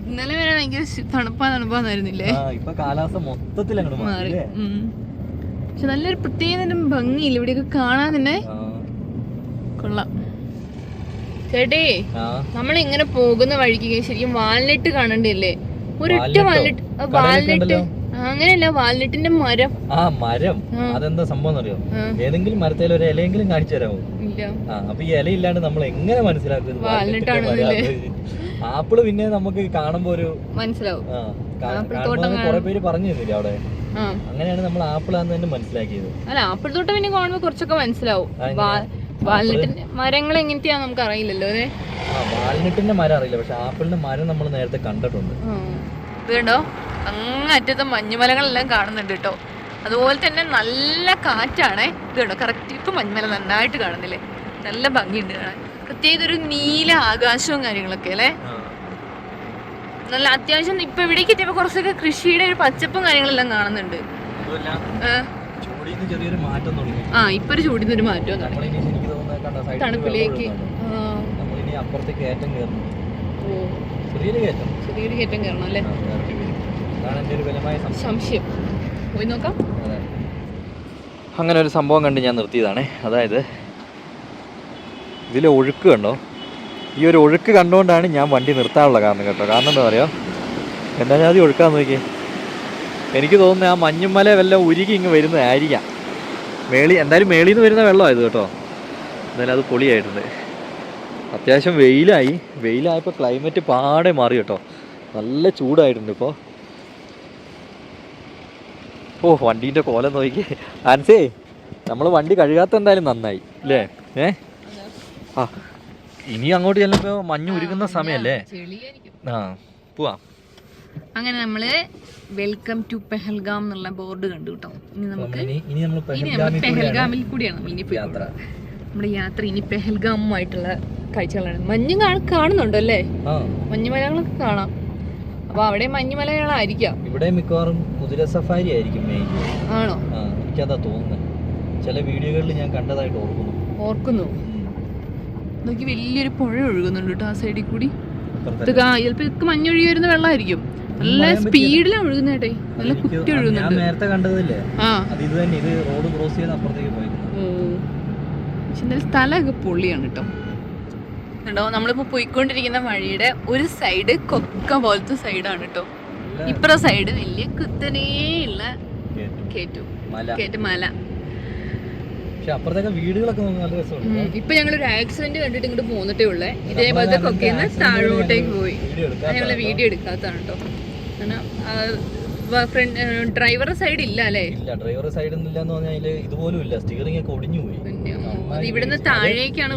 ഇന്നലെ വരെ ഭയങ്കര തണുപ്പാന്നായിരുന്നില്ലേ. ഇപ്പൊ കാലാവസ്ഥ മൊത്തത്തിൽ അങ്ങോട്ട് മാറി. പക്ഷെ നല്ലൊരു പ്രത്യേക ഭംഗിയില്ല ഇവിടെയൊക്കെ കാണാൻ തന്നെ. കൊള്ളാം. ചേട്ടേ, നമ്മളിങ്ങനെ പോകുന്ന വഴിക്ക് ശരിക്കും വാൽനട്ട് കാണണ്ടല്ലേ. ഒരൊറ്റ വാൽനട്ട് അങ്ങനെയല്ല, വാൽനട്ടിന്റെ മരം. മരം അതെന്താ സംഭവം അറിയോ? ഏതെങ്കിലും മരത്തിൽ ഒരു ഇലയെങ്കിലും കാണിച്ചു തരാമോ? അപ്പൊ ഈ ഇലയില്ലാണ്ട് നമ്മൾ എങ്ങനെ മനസ്സിലാക്കുന്നത് ആപ്പിള്? പിന്നെ നമുക്ക് കാണുമ്പോ ഒരു മനസ്സിലാവും. കുറെ പേര് പറഞ്ഞു തന്നില്ല അവിടെ. അങ്ങനെയാണ് നമ്മൾ ആപ്പിളാന്ന് തന്നെ മനസ്സിലാക്കിയത്. അല്ല, ആപ്പിൾ തോട്ടം പിന്നെ കാണുമ്പോ കുറച്ചൊക്കെ മനസ്സിലാവും. വാൽനട്ടിന്റെ മരങ്ങൾ എങ്ങനത്തെയാ നമുക്ക് അറിയില്ലല്ലോ. വാൽനട്ടിന്റെ മരം അറിയില്ല, പക്ഷെ ആപ്പിളിന്റെ മരം നമ്മൾ നേരത്തെ കണ്ടിട്ടുണ്ട്. ഇത് കണ്ടോ, അങ്ങറ്റത്തെ മഞ്ഞുമലകളെല്ലാം കാണുന്നുണ്ട് കേട്ടോ. അതുപോലെ തന്നെ നല്ല കാറ്റാണേ. ഇത് കണ്ടോ, കറക്റ്റ് ഇപ്പൊ മഞ്ഞുമല നന്നായിട്ട് കാണുന്നില്ലേ, നല്ല ഭംഗിയുണ്ട് കാണാൻ. പ്രത്യേകിച്ച് ഒരു നീല ആകാശവും കാര്യങ്ങളൊക്കെ അല്ലേ. നല്ല അത്യാവശ്യം ഇപ്പൊ ഇവിടേക്ക് എത്തിയപ്പോ കുറച്ചൊക്കെ കൃഷിയുടെ ഒരു പച്ചപ്പും കാര്യങ്ങളെല്ലാം കാണുന്നുണ്ട്. ഇപ്പൊ ഒരു ചൂടിന്ന് ഒരു മാറ്റം തണുപ്പിലേക്ക്. ചെറിയൊരു കയറ്റം കയറണം അല്ലേ. സംശയം പോയി നോക്കാം. അങ്ങനെ ഒരു സംഭവം കണ്ട് ഞാൻ നിർത്തിയതാണ്. അതായത് ഇതിലെ ഒഴുക്ക് കണ്ടോ, ഈ ഒരു ഒഴുക്ക് കണ്ടുകൊണ്ടാണ് ഞാൻ വണ്ടി നിർത്താനുള്ള കാരണം കേട്ടോ. കാരണം എന്താ പറയുക, എന്താ ഞാൻ അത് ഒഴുക്കാന്ന് നോക്കിയേ. എനിക്ക് തോന്നുന്നത് ആ മഞ്ഞുമല വല്ല ഉരുകി ഇങ്ങ് വരുന്നതായിരിക്കാം. എന്തായാലും മേളിൽ നിന്ന് വരുന്ന വെള്ളമായത് കേട്ടോ. എന്തായാലും അത് പൊളിയായിട്ടുണ്ട്. അത്യാവശ്യം വെയിലായപ്പോൾ ക്ലൈമറ്റ് പാടെ മാറി കേട്ടോ. നല്ല ചൂടായിട്ടുണ്ട് ഇപ്പോൾ. വണ്ടീൻ്റെ കോലം നോക്കി ആൻസേ, നമ്മൾ വണ്ടി കഴുകാത്ത എന്തായാലും നന്നായി അല്ലേ. ഇനി അങ്ങോട്ട് ചെല്ലുമ്പോ മഞ്ഞ് ഉരുകുന്ന സമയല്ലേ. പോവാം. അങ്ങനെ നമ്മള് വെൽക്കം ടു പെഹൽഗാം എന്നുള്ള ബോർഡ് കണ്ടു കേട്ടോ. ഇനി നമ്മൾ പെഹൽഗാമിൽ കൂടിയാണ് ഇനി യാത്ര. നമ്മുടെ യാത്ര ഇനി പെഹൽഗാമുമായിട്ടുള്ള കാഴ്ചകളാണ്. മഞ്ഞ് കാണുന്നുണ്ടോ അല്ലേ, മഞ്ഞുമലകളൊക്കെ കാണാം. അപ്പൊ അവിടെ മഞ്ഞുമലകളായിരിക്കാം. ഇവിടെ മിക്കവാറും കുതിര സഫാരി ആയിരിക്കും മെയിൻ. ആണോ? എനിക്കതാ തോന്നുന്നത്. ചില വീഡിയോകളിൽ ഞാൻ കണ്ടതായിട്ട് ഓർക്കുന്നു. നോക്കി വലിയൊരു പുഴ ഒഴുകുന്നുണ്ട് കേട്ടോ ആ സൈഡിൽ കൂടി. ചിലപ്പോ ഇതൊക്കെ മഞ്ഞൊഴുകി വരുന്ന വെള്ളമായിരിക്കും. നല്ല സ്പീഡിലാണ് ഒഴുകുന്നേട്ടെ, നല്ല കുത്തി ഒഴുകുന്നുണ്ട്. നേരത്തെ കണ്ടതല്ലേ, ഇത് റോഡ് ക്രോസ് ചെയ്ത് അപ്പുറത്തേക്ക് പോയി. പക്ഷെ എന്തായാലും സ്ഥലമൊക്കെ പൊള്ളിയാണ് കേട്ടോ. കണ്ടോ, നമ്മളിപ്പോ പോയിക്കൊണ്ടിരിക്കുന്ന വഴിയുടെ ഒരു സൈഡ് കൊക്ക പോലത്തെ സൈഡാണ് കേട്ടോ. ഇപ്പുറ സൈഡ് വലിയ കുത്തനെയുള്ള മല. ഇപ്പൊ ഞങ്ങളൊരു ആക്സിഡന്റ് കണ്ടിട്ട് ഇങ്ങോട്ട് പോന്നിട്ടേ ഉള്ളേ. ഇതേപോലത്തെ കൊക്കയിന്ന് താഴോട്ടേക്ക് പോയി. ഞങ്ങള് വീഡിയോ എടുക്കാത്തതാണ് കേട്ടോ. ഡ്രൈവറുടെ സൈഡ് ഇല്ല അല്ലേ? ഡ്രൈവറുടെ സൈഡ് ഇതുപോലും ഇല്ല. സ്റ്റിയറിംഗ് ഒക്കെ ഒടിഞ്ഞു പോയി. ഇവിടുന്ന് താഴേക്കാണ്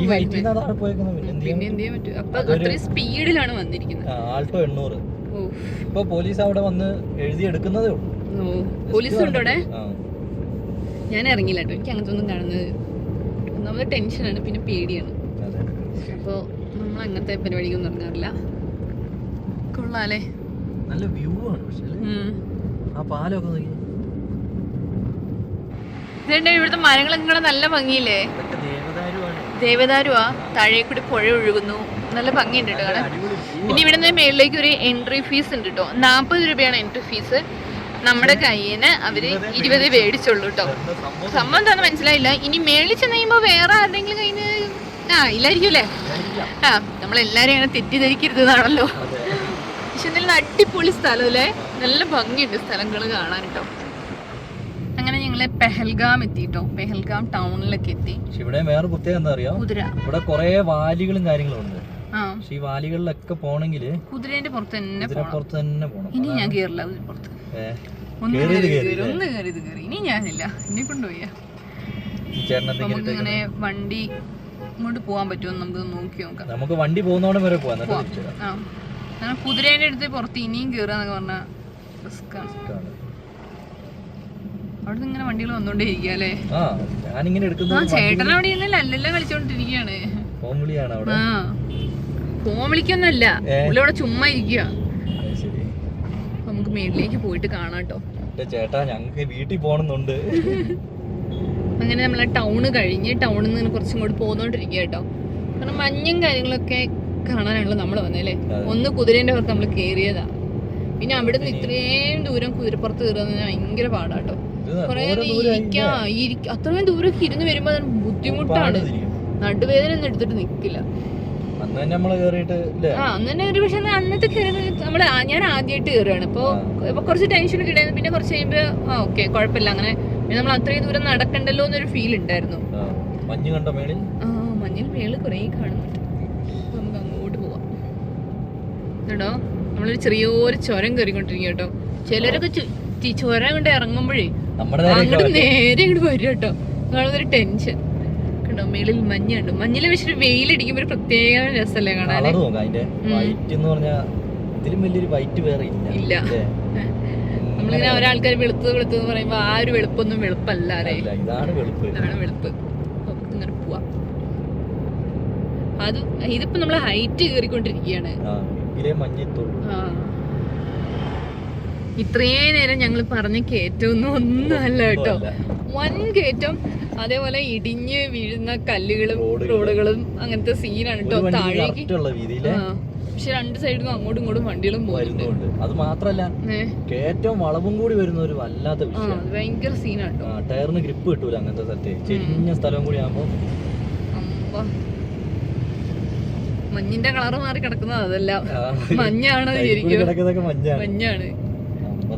പോയത്. പിന്നെ എന്ത് ചെയ്യാൻ പറ്റും. അപ്പൊ അത്രയും സ്പീഡിലാണ് വന്നിരിക്കുന്നത്. ആൾട്ടോ 800. ഇപ്പൊ പോലീസ് അവിടെ വന്ന് എഴുതി എടുക്കുന്നതേ ഉള്ളൂ. പോലീസ് ഉണ്ടോ അവിടെ? ഞാൻ ഇറങ്ങില്ല കേട്ടോ. എനിക്ക് അങ്ങനത്തെ ഒന്നും കാണുന്നത് ഒന്നാമത് ടെൻഷനാണ്, പിന്നെ പേടിയാണ്. അപ്പോൾ നമ്മൾ അങ്ങനത്തെ പരിപാടിക്കൊന്നും ഇറങ്ങാറില്ല. കൊള്ളാല്ലേ, നല്ല വ്യൂ ആണ്. ആ പാലൊക്കെ നോക്കി. ഇതെന്താ ഇവിടുത്തെ മരങ്ങളൊക്കെ നല്ല ഭംഗിയില്ലേ. ദേവദാരുവാ. താഴെ കൂടി പുഴ ഒഴുകുന്നു. നല്ല ഭംഗിയുണ്ട് കേട്ടോ കാണാൻ. പിന്നെ ഇവിടുന്ന് മേളിലേക്ക് ഒരു എൻട്രി ഫീസ് ഉണ്ട് കേട്ടോ. 40 രൂപയാണ് എൻട്രി ഫീസ്. നമ്മുടെ കയ്യിന് അവര് 20 മേടിച്ചുള്ളൂ കേട്ടോ. സംഭവം എന്താണെന്ന് മനസ്സിലായില്ല. ഇനി മേളിൽ ചെന്ന് കഴിയുമ്പോ വേറെ ആരുടെങ്കിലും കയ്യിന് ഇല്ലായിരിക്കും അല്ലേ. നമ്മളെല്ലാരും അങ്ങനെ തെറ്റിദ്ധരിക്കരുതാണല്ലോ. പക്ഷെ എന്തായാലും അടിപൊളി സ്ഥലം അല്ലേ, നല്ല ഭംഗിയുണ്ട് സ്ഥലങ്ങൾ കാണാൻ കേട്ടോ. അങ്ങനെ ഞങ്ങള് പെഹൽഗാം എത്തിട്ടോ. പെഹൽഗാം ടൗണിലൊക്കെ എത്തി. ഇവിടെ വേറെ പ്രത്യേകത എന്താ അറിയോ, ഇവിടെ കൊറേ വാലികളും കാര്യങ്ങളും ഉണ്ട്. പക്ഷെ ഈ വാലികളിലൊക്കെ പോണെങ്കിൽ കുതിരേന്റെ പുറത്ത് തന്നെ പോണം. ഇനി ഞാൻ കേറില്ല പുറത്ത്. ഒന്ന് കയറി ഇനി ഞാനില്ല, എന്നെ കൊണ്ടുപോയാ. നമുക്ക് ഇങ്ങനെ വണ്ടി ഇങ്ങോട്ട് പോവാൻ പറ്റുമോ നമുക്ക് നോക്കി നോക്കാം. നമുക്ക് വണ്ടി പോകുന്നോടെ വരെ പോവാം. കുതിരേന്റെ അടുത്ത് പുറത്ത് ഇനിയും കേറാന്നൊക്കെ പറഞ്ഞാ അവിടെ ഇങ്ങനെ വണ്ടികൾ വന്നോണ്ടേ ഇരിക്കുക അല്ലേ? ആ ഞാനിങ്ങനെ എടുക്കുന്നത് ചേട്ടൻ അവിടെ ഇല്ലല്ലോ, അല്ലെല്ലാം കളിച്ചോണ്ടിരിക്കുകയാണ്. ഫോൺ വിളിയാണ് അവിടെ. ആ ഫോൺ വിളിക്കൊന്നല്ല, പുള്ളി അവിടെ ചുമ്മാ ഇരിക്കുക. നമുക്ക് മേളിലേക്ക് പോയിട്ട് കാണാം കേട്ടോ. ചേട്ടാ ഞങ്ങൾക്ക് വീട്ടിൽ പോകണമെന്നുണ്ട്. അങ്ങനെ നമ്മളെ ടൗണ് കഴിഞ്ഞ് ടൗണിൽ നിന്ന് കുറച്ചും കൂടി പോന്നോണ്ടിരിക്കുക കേട്ടോ. കാരണം മഞ്ഞും കാര്യങ്ങളൊക്കെ കാണാനാണല്ലോ നമ്മൾ വന്നല്ലേ. ഒന്ന് കുതിരേന്റെ പുറത്ത് നമ്മൾ കയറിയതാ, പിന്നെ അവിടെ നിന്ന് ഇത്രയും ദൂരം കുതിരപ്പുറത്ത് കയറുന്ന ഭയങ്കര പാടാട്ടോ. കൊറേ അത്രയും ദൂരമൊക്കെ ഇരുന്ന് വരുമ്പോ അത് ബുദ്ധിമുട്ടാണ്. നടുവേദന ഒന്നും എടുത്തിട്ട് നിക്കില്ല. അന്ന് തന്നെ ഒരു പക്ഷെ അന്നത്തെ നമ്മള് ഞാൻ ആദ്യമായിട്ട് കയറുകയാണ്. ഇപ്പൊ കുറച്ച് ടെൻഷനൊക്കെ ഉണ്ടായിരുന്നു. പിന്നെ കുറച്ച് കഴിയുമ്പോ ഓക്കെ കുഴപ്പമില്ല. അങ്ങനെ നമ്മൾ അത്രയും ദൂരം നടക്കണ്ടല്ലോ എന്നൊരു ഫീൽ ഉണ്ടായിരുന്നു. മഞ്ഞിൽ മേളിൽ കുറേ കാണുന്നുണ്ട്. നമുക്ക് അങ്ങോട്ട് പോവാം കേട്ടോ. നമ്മളൊരു ചെറിയൊരു ചുരം കയറിക്കൊണ്ടിരിക്കുക കേട്ടോ. ചിലരൊക്കെ ചുരം കൊണ്ട് ഇറങ്ങുമ്പോഴേ അങ്ങോട്ട് നേരെ ഇങ്ങോട്ട് വരും കേട്ടോ. കാണുന്നൊരു ടെൻഷൻ കണ്ടോ. മേളിൽ മഞ്ഞുണ്ട്. മഞ്ഞില് വെച്ചിട്ട് വെയിലടിക്കുമ്പോ ഒരു പ്രത്യേക രസമല്ലേ കാണാൻ. ഇല്ല, നമ്മളിങ്ങനെ ഒരാൾക്കാർ വെളുത്ത് വെളുത്ത് എന്ന് പറയുമ്പോ ആ ഒരു വെളുപ്പൊന്നും വെളുപ്പല്ല. ഇതാണ് വെളുപ്പ്. ഇങ്ങനെ പോവാ. അത് ഇതിപ്പോ നമ്മള് ഹൈറ്റ് കയറിക്കൊണ്ടിരിക്കുകയാണ്. ഇത്രയും നേരം ഞങ്ങൾ പറഞ്ഞ കയറ്റമൊന്നും ഒന്നുമല്ല കേട്ടോ. വൻ കയറ്റം. അതേപോലെ ഇടിഞ്ഞ് വീഴുന്ന കല്ലുകളും റോഡുകളും അങ്ങനത്തെ സീനാണ് കേട്ടോ താഴേക്ക്. പക്ഷെ രണ്ട് സൈഡിലും അങ്ങോട്ടും ഇങ്ങോട്ടും വണ്ടികളും പോകുന്നുണ്ട്. അത് മാത്രല്ല കയറ്റവും വളവും കൂടി വരുന്ന ഒരു വല്ലാത്ത വിഷയം. ഭയങ്കര സീനാട്ടോ. ടയറിന് ഗ്രിപ്പ് കിട്ടൂല അങ്ങനത്തെ സ്ഥലത്ത്. ചെരിഞ്ഞ സ്ഥലം കൂടി ആകുമ്പോ മഞ്ഞിന്റെ കളറ് മാറി കിടക്കുന്നത് അതല്ല, മഞ്ഞാണ് മഞ്ഞാണ്.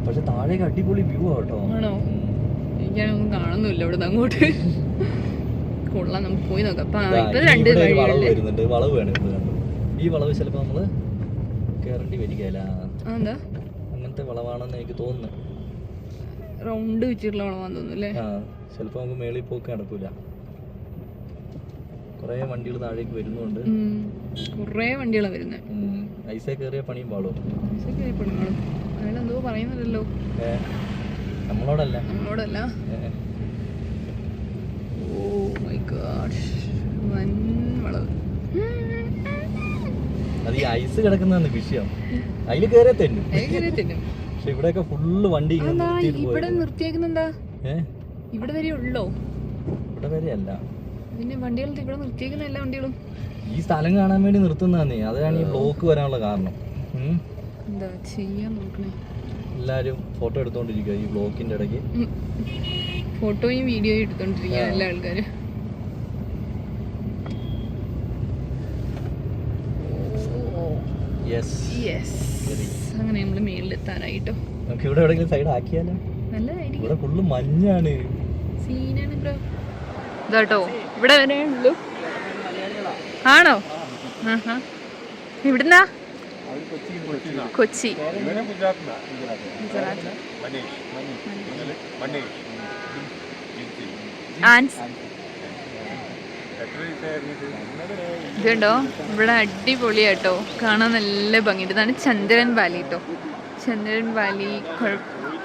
പക്ഷെ താഴേക്ക് അടിപൊളി വ്യൂ ആട്ടോ. ആണോ? എനിക്കാണൊന്നും കാണുന്നില്ല ഇവിടെ അങ്ങോട്ട്. കൊള്ളാം, നമുക്ക് പോയി നോക്കാം. വളവ് വേണം. ഈ വളവ് ചിലപ്പോ നമ്മള് കേറേണ്ടി വരികയില്ല. അങ്ങനത്തെ വളവാണെന്ന് എനിക്ക് തോന്നുന്നു. റൗണ്ട് വെച്ചിട്ടുള്ള വളവാന്ന് തോന്നുന്നു അല്ലേ? ചിലപ്പോ നമുക്ക് മേളിൽ പോക്ക് നടക്കൂല. കൊറേ വണ്ടികൾ താഴേക്ക് വരുന്നുണ്ട്. കൊറേ വണ്ടികളാണ് വരുന്നത്. ഐസേ കയറിയ പണിയും പാടും. എന്തോ പറയുന്നില്ലല്ലോ. നമ്മളോടല്ല. ഓ മൈ ഗോഡ്, വൻ വളവ്. അത് ഈ ഐസ് കിടക്കുന്നതാണ് വിഷയം. അതില് കയറിയ തെന്നും. പക്ഷെ ഇവിടെയൊക്കെ ഫുള്ള് വണ്ടി ഇവിടെ നിർത്തിയേക്കുന്നെന്താ? ഇവിടെ വരെ ഉള്ളോ? ഇവിടെ വരെ അല്ല, പിന്നെ വണ്ടികൾ ഇവിടെ നിർത്തിയേക്കുന്ന എല്ലാ വണ്ടികളും ഈ സ്ഥലം കാണാൻ വേണ്ടി നിർത്തുന്നതാണ്. അതാണ് ഈ ബ്ലോക്ക് വരാനുള്ള കാരണം. എന്താ ചെയ്യാൻ നോക്കണേ. എല്ലാരും ഫോട്ടോ എടുത്തോണ്ടിരിക്കുക ഈ ബ്ലോക്കിന്റെ ഇടയ്ക്ക്. ഫോട്ടോയും വീഡിയോയും എടുത്തോണ്ടിരിക്കുക എല്ലാ ആൾക്കാരും. അങ്ങനെ നമ്മള് മേളിലെത്താനായിട്ടോ. നമുക്ക് ഇവിടെ എവിടെയെങ്കിലും സൈഡ് ആക്കിയാലോ? നല്ലതായിരിക്കും. ഇവിടെ ഫുള്ള് മഞ്ഞാണ്. സീനാണ് ബ്രോ. ഇതാട്ടോ ഇവിടെ വരെ ഉള്ളൂ. ആണോ? ഇവിടുന്നാ? കൊച്ചി. ഇതുണ്ടോ ഇവിടെ അടിപൊളിയാട്ടോ, കാണാൻ നല്ല ഭംഗി. ഇതാണ് ചന്ദ്രൻ വാലി കേട്ടോ. ചന്ദ്രൻ വാലി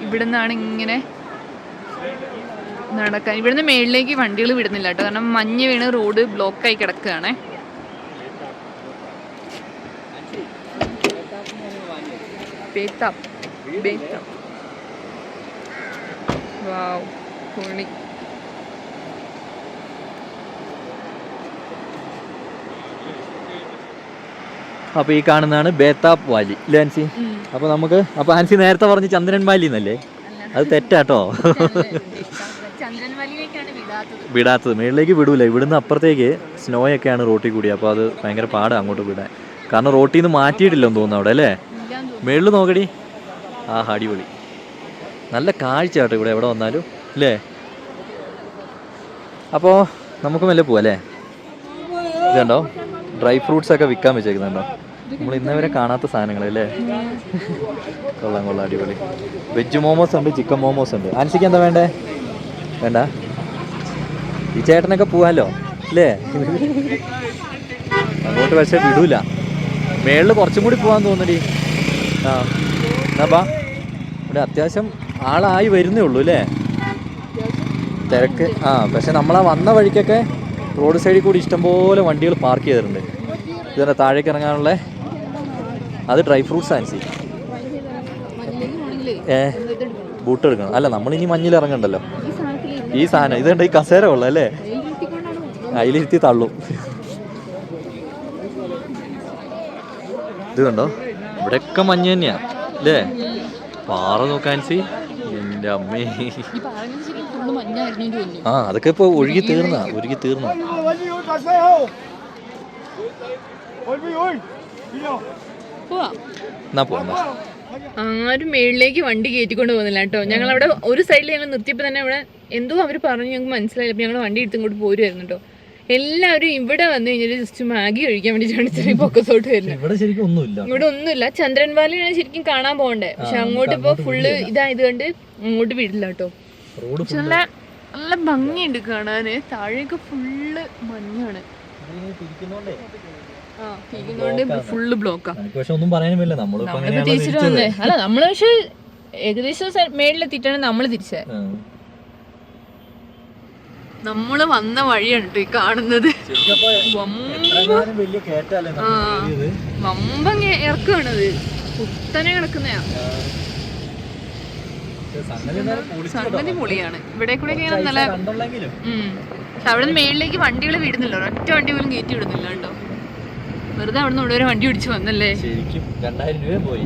ഇവിടെ നിന്നാണ് ഇങ്ങനെ നടക്കാൻ. ഇവിടുന്ന് മേളിലേക്ക് വണ്ടികൾ വിടുന്നില്ല കേട്ടോ, കാരണം മഞ്ഞ് വീണ് റോഡ് ബ്ലോക്കായി കിടക്കുകയാണേ. വാവ്, പൊളി. അപ്പോൾ ഈ കാണുന്നതാണ് ബേതാബ് വാലി അല്ലേ ആൻസി? അപ്പോൾ നമുക്ക് ആൻസി നേരത്തെ പറഞ്ഞ് ചന്ദ്രൻ വാലി എന്നല്ലേ? അത് തെറ്റാട്ടോ. വിടാത്തത് മേളിലേക്ക് വിടൂല. ഇവിടുന്ന് അപ്പുറത്തേക്ക് സ്നോയൊക്കെയാണ് റോട്ടിൽ കൂടി. അപ്പോൾ അത് ഭയങ്കര പാടാണ് അങ്ങോട്ട് വിടാൻ. കാരണം റോട്ടിൽ നിന്ന് മാറ്റിയിട്ടില്ലെന്ന് തോന്നുന്നു അവിടെ അല്ലേ? മേളിൽ നോക്കടി. ആ അടിപൊളി, നല്ല കാഴ്ച കേട്ടോ ഇവിടെ എവിടെ വന്നാലും അല്ലേ? അപ്പോൾ നമുക്ക് മെല്ലെ പോവാം അല്ലേ? ഇതുണ്ടോ ഡ്രൈ ഫ്രൂട്ട്സ് ഒക്കെ വിൽക്കാൻ വെച്ചേക്കുന്നുണ്ടോ? നമ്മൾ ഇന്നവരെ കാണാത്ത സാധനങ്ങളല്ലേ? കൊള്ളാം കൊള്ളാം, അടിപൊളി. വെജ് മോമോസ് ഉണ്ട്, ചിക്കൻ മോമോസ് ഉണ്ട്. ആൻസിക്ക് എന്താ വേണ്ടേ? വേണ്ട, ഈ ചേട്ടനൊക്കെ പോവാമല്ലോ അല്ലേ? അങ്ങോട്ട് പക്ഷേ വിടൂല. മേളിൽ കുറച്ചും കൂടി പോകാൻ തോന്നടി. ആ എന്നാ ബാ, ഇവിടെ അത്യാവശ്യം ആളായി വരുന്നേ ഉള്ളൂ അല്ലേ, തിരക്ക്. പക്ഷെ നമ്മളാ വന്ന വഴിക്കൊക്കെ റോഡ് സൈഡിൽ കൂടി ഇഷ്ടംപോലെ വണ്ടികൾ പാർക്ക് ചെയ്തിട്ടുണ്ട്. ഇതന്നെ താഴേക്ക് ഇറങ്ങാനുള്ള, അത് ഡ്രൈ ഫ്രൂട്ട്സ് ആൻസി. ബൂട്ട് എടുക്കണം. അല്ല നമ്മളിനി മഞ്ഞിൽ ഇറങ്ങണ്ടല്ലോ. ഈ സാധനം ഇതുണ്ട്, ഈ കസേര ഉള്ളത് അല്ലേ, അതിലിരുത്തി തള്ളും. ഇത് കണ്ടോ, ഇവിടെയൊക്കെ മഞ്ഞ് തന്നെയാ അല്ലേ, പാറ നോക്കാൻസി. എൻ്റെ അമ്മേ, അതൊക്കെ ഇപ്പൊ ഒഴുകി തീർന്ന എന്നാ പോവാ. ആരും മേളിലേക്ക് വണ്ടി കയറ്റിക്കൊണ്ട് പോകുന്നില്ല കേട്ടോ. ഞങ്ങൾ അവിടെ ഒരു സൈഡിൽ ഞങ്ങൾ നിർത്തിയപ്പോൾ തന്നെ അവിടെ എന്തോ അവർ പറഞ്ഞു, ഞങ്ങൾക്ക് മനസ്സിലായില്ല. ഞങ്ങൾ വണ്ടി എടുത്തും ഇങ്ങോട്ട് പോരുമായിരുന്നു കേട്ടോ. എല്ലാവരും ഇവിടെ വന്നു കഴിഞ്ഞാൽ ജസ്റ്റ് മാഗി കഴിക്കാൻ വേണ്ടിയിട്ടാണ് ചെറിയ പൊക്കത്തോട്ട് വരുന്നത്. ഇവിടെ ഒന്നുമില്ല. ചന്ദ്രൻ വാലിയാണ് ശരിക്കും കാണാൻ പോകണ്ടേ, പക്ഷെ അങ്ങോട്ട് ഇപ്പൊ ഫുള്ള് ഇതായത് കൊണ്ട് അങ്ങോട്ട് വിടില്ല കേട്ടോ. നല്ല നല്ല ഭംഗിയുണ്ട് കാണാന്. താഴേക്ക് ഫുള്ള് മഞ്ഞാണ്. ഫുള്ള് ബ്ലോക്കാ. തിരിച്ചിട്ട് വന്നേ. അല്ല നമ്മള് പക്ഷെ ഏകദേശം മേളിലെത്തിയിട്ടാണ് നമ്മള് തിരിച്ചേ. നമ്മള് വന്ന വഴിയാണ് കേട്ടോ ഈ കാണുന്നത്. വമ്പ ഇറക്കാണത്, കുത്തനെ കിടക്കുന്നയാ. സംഗതി പൊളിയാണ്. ഇവിടെ കൂടെ നല്ല പക്ഷെ അവിടെ നിന്ന് മേളിലേക്ക് വണ്ടികൾ വിടുന്നില്ല, ഒരൊറ്റ വണ്ടി പോലും കയറ്റി വിടുന്നില്ല കേട്ടോ. വെറുതെ അവിടെ നിന്ന് ഇവിടെ വരെ വണ്ടി പിടിച്ച് വന്നല്ലേ. 2000 രൂപയും പോയി.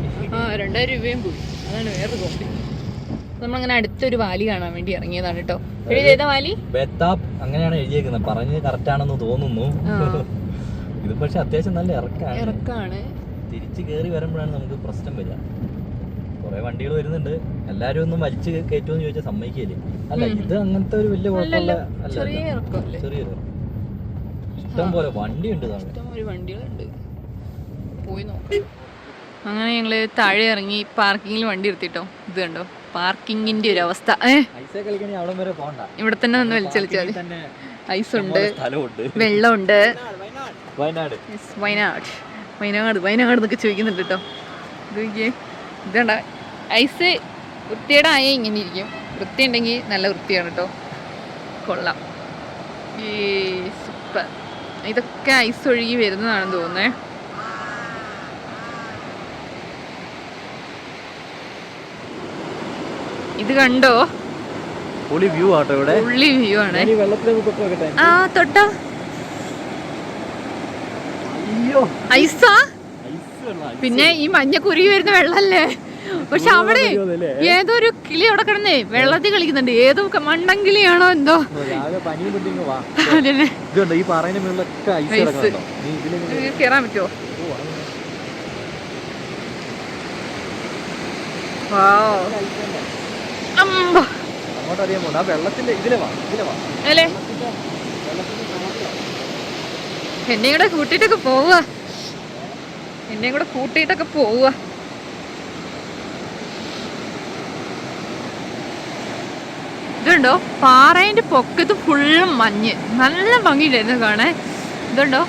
2000 രൂപയും പോയി. അതാണ് വേറൊരു കോപ്പി. നമ്മളങ്ങനെ അടുത്തൊരു വാലി കാണാൻ വേണ്ടി ഇറങ്ങിയതാണ് കേട്ടോ. എഴുതിയ വാലി ബെത്താപ്പ് അങ്ങനെയാണ് എഴുതിയേക്കുന്നത്. പറഞ്ഞ് കറക്റ്റ് ആണെന്ന് തോന്നുന്നു. ഇത് പക്ഷെ അത്യാവശ്യം നല്ല ഇറക്കാണ്. തിരിച്ച് കയറി വരുമ്പോഴാണ് നമുക്ക് പ്രശ്നം വരിക. കുറെ വണ്ടികൾ വരുന്നുണ്ട്, എല്ലാരും ഒന്നും വലിച്ച് കയറ്റുമെന്ന് ചോദിച്ചാൽ സമ്മതിക്കില്ലേ. അല്ല ഇത് അങ്ങനത്തെ ഒരു വലിയ കുഴപ്പമില്ല. ചെറിയൊരു ഇഷ്ടം പോലെ വണ്ടിയുണ്ട്, വണ്ടികളുണ്ട്. പോയി നോക്കാം. അങ്ങനെ ഞങ്ങള് താഴെ ഇറങ്ങി പാർക്കിങ്ങിൽ വണ്ടി എടുത്തിട്ടോ. ഇത് കണ്ടോ പാർക്കിങ്ങിന്റെ ഒരു അവസ്ഥ. ഇവിടെ തന്നെ ഒന്ന് വലിച്ചളിച്ചാൽ ഐസ് ഉണ്ട്, വെള്ളമുണ്ട്. വയനാട് എന്നൊക്കെ ചോദിക്കുന്നുണ്ട് കേട്ടോ. ഇതുണ്ട ഐസ് വൃത്തിയുടെ ആയ ഇങ്ങനെ ഇരിക്കും. വൃത്തി ഉണ്ടെങ്കിൽ നല്ല വൃത്തിയാണ് കേട്ടോ. കൊള്ളാം. ഈ സൂപ്പർ. ഇതൊക്കെ ഐസ് ഒഴുകി വരുന്നതാണെന്ന് തോന്നുന്നേ. ഇത് കണ്ടോ, പൊളി വ്യൂ ആട്ടോ. ഇവിടെ പൊളി വ്യൂ ആണ്. ആ തൊട്ടോ ഐസാ. പിന്നെ ഈ മഞ്ഞ കുരുകി വരുന്ന വെള്ളല്ലേ. പക്ഷെ അവിടെ ഏതോ ഒരു കിളി അവിടെ കിടന്നേ വെള്ളത്തിൽ കളിക്കുന്നുണ്ട്. ഏതോ മണ്ടങ്കിളിയാണോ എന്തോ. കേറാൻ പറ്റുമോ? എന്നെയും കൂടെ കൂട്ടിട്ടൊക്കെ പോവുക. ഇതുണ്ടോ പാറേന്റെ പൊക്കത്ത് ഫുള്ള് മഞ്ഞ്. നല്ല ഭംഗിയില്ലായിരുന്നു കാണാൻ. ഇതുണ്ടോ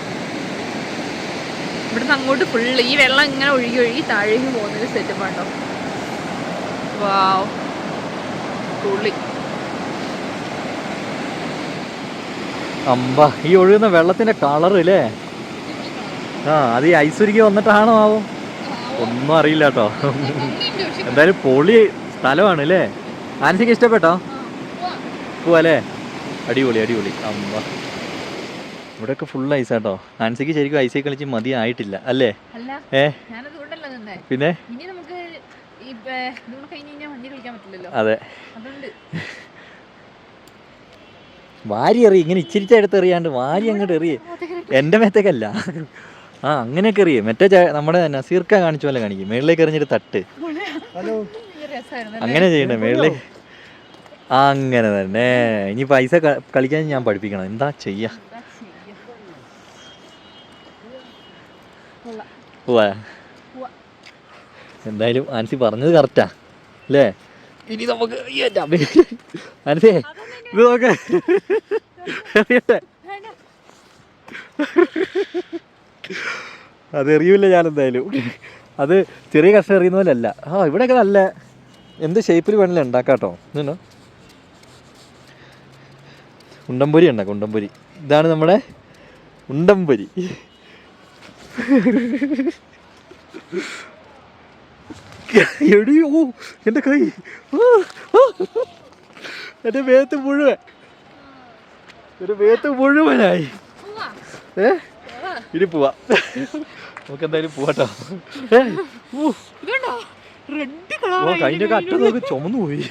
ഇവിടുന്ന് അങ്ങോട്ട് ഫുള്ള് ഈ വെള്ളം ഇങ്ങനെ ഒഴുകി താഴേക്ക് പോകുന്നൊരു സെറ്റപ്പാട്ടോ. വാവ്, പൊളി. അമ്പ ഈ ഒഴുകുന്ന വെള്ളത്തിന്റെ കളർ ഇല്ലേ. അത് ഈ ഐസുരുക്കി വന്നിട്ടാണോ ആവും, ഒന്നും അറിയില്ല കേട്ടോ. എന്തായാലും പൊളി സ്ഥലമാണ് അല്ലേ. ആൻസിക്ക് ഇഷ്ടപ്പെട്ടോ? പോവാല്ലേ? അടിപൊളി. അമ്പ ഇവിടെയൊക്കെ ഫുൾ ഐസാട്ടോ. ആൻസിക്ക് ശരിക്കും ഐസിൽ കളിച്ച് മതി ആയിട്ടില്ല അല്ലേ? പിന്നെ അതെ, വാരി എറി. ഇങ്ങനെ ഇച്ചിരിച്ച എടുത്ത് എറിയാണ്ട് വാരി അങ്ങോട്ട് എറിയേ. എൻ്റെ മേത്തേക്കല്ല. അങ്ങനെയൊക്കെ എറിയേ. മറ്റേ നമ്മുടെ നസീർക്ക കാണിച്ച പോലെ കാണിക്കും. മേളിലേക്ക് എറിഞ്ഞിട്ട് തട്ട്. അങ്ങനെ ചെയ്യണ്ടേ മേളിലേക്ക്. അങ്ങനെ തന്നെ. ഇനി പൈസ കളിക്കാൻ ഞാൻ പഠിപ്പിക്കണം. എന്താ ചെയ്യാ? എന്തായാലും ആൻസി പറഞ്ഞത് കറക്റ്റാ അല്ലേ. ഇനി നമുക്ക് ആൻസി ഇത് നോക്ക്. അതെറിയൂല്ല ഞാനെന്തായാലും. അത് ചെറിയ കഷ്ണം എറിയുന്ന പോലെ അല്ല. ഇവിടെയൊക്കെ നല്ല എന്ത് ഷേപ്പിൽ വേണമെങ്കിലും ഉണ്ടാക്കാം കേട്ടോ. ഇതുണ്ടോ ഉണ്ടംപൊരി ഉണ്ടാക്കാം, ഉണ്ടംപൊരി. ഇതാണ് നമ്മുടെ ഉണ്ടംപൊരി. എടിയോ എൻ്റെ കൈ, എൻ്റെ വേത്ത് മുഴുവൻ, ഒരു വേത്ത് മുഴുവനായി. ഇനി പോവാ, നമുക്ക് എന്തായാലും പോവാട്ടോ. കഴിഞ്ഞ അറ്റ നോക്ക് ചുമന്നു പോയി.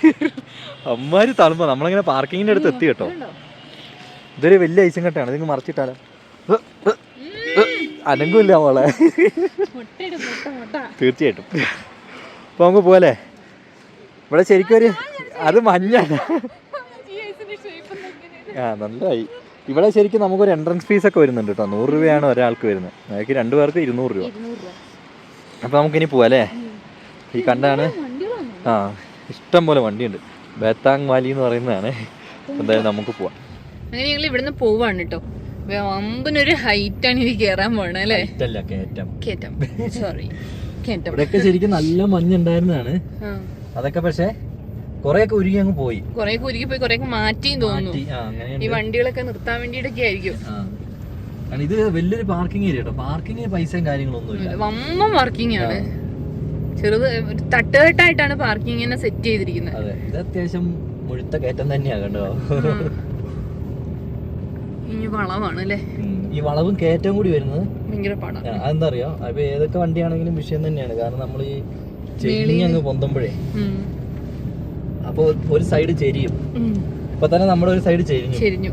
അമ്മാര് തളുമ്പോ നമ്മളിങ്ങനെ പാർക്കിങ്ങിന്റെ അടുത്ത് എത്തി കേട്ടോ. ഇതൊരു വലിയ ഐസും കെട്ടാണ്, ഇതിങ്ങ് മറച്ചിട്ടാലോ. അനങ്ങില്ല മോളെ, തീർച്ചയായിട്ടും. അപ്പൊ നമുക്ക് പോവല്ലേ? ഇവിടെ ശരിക്കും ഒരു അത് മഞ്ഞാണ്. ആ നല്ലതായി. ഇവിടെ ശരിക്കും നമുക്കൊരു എൻട്രൻസ് ഫീസ് ഒക്കെ വരുന്നുണ്ട് കേട്ടോ. 100 രൂപയാണ് ഒരാൾക്ക് വരുന്നത്, അതൊക്കെ 2 പേർക്ക് 200 രൂപ. അപ്പൊ നമുക്കിനി പോവാല്ലേ? ഈ കണ്ടാണ്, ആ ഇഷ്ടം പോലെ വണ്ടിയുണ്ട്. ബേത്താങ് വാലി എന്ന് പറയുന്നതാണ്. എന്തായാലും നമുക്ക് പോവാം. അങ്ങനെ ഞങ്ങൾ ഇവിടുന്ന് പോവാണ് കേട്ടോ. വമ്പനൊരു ഹൈറ്റ് ആണ് ഇത് കയറാൻ പോണ അല്ലേ? കേറ്റം, സോറി, കേറ്റം. ഇവിടെയൊക്കെ ശരിക്കും നല്ല മഞ്ഞുണ്ടായിരുന്നതാണ്. അതൊക്കെ പക്ഷെ കൊറേയൊക്കെ ഉരുകി അങ്ങ് പോയി. കൊറേയൊക്കെ ഉരുകി പോയി, കൊറേയൊക്കെ മാറ്റിയും തോന്നുന്നു. ഈ വണ്ടികളൊക്കെ നിർത്താൻ വേണ്ടിയിട്ടൊക്കെ ആയിരിക്കും. ഇത് വലിയൊരു പാർക്കിംഗ് ഏരിയ കേട്ടോ. പാർക്കിംഗ് പൈസയും കാര്യങ്ങളൊന്നും ഇല്ല, വമ്പൻ പാർക്കിംഗ് ആണ്. ചെറുത് തട്ടുകെട്ടായിട്ടാണ് പാർക്കിങ്ങിനെ സെറ്റ് ചെയ്തിരിക്കുന്നത്. അതെ, ഇത് അത്യാവശ്യം മുഴുത്ത കയറ്റം തന്നെയാ കണ്ടോ. ഈ വളവാണ് അല്ലേ? ഈ വളവും കയറ്റവും കൂടി വരുന്നത് ഭയങ്കര പാടാണ്. അതെന്താ അറിയോ? അപ്പൊ ഏതൊക്കെ വണ്ടിയാണെങ്കിലും വിഷയം തന്നെയാണ്. കാരണം നമ്മൾ ഈ ചെരിഞ്ഞ് അങ്ങ് പൊന്തുമ്പോഴേ, അപ്പൊ ഒരു സൈഡ് ചെരിയും. ഇപ്പൊ തന്നെ നമ്മുടെ ഒരു സൈഡ് ചെരിഞ്ഞു.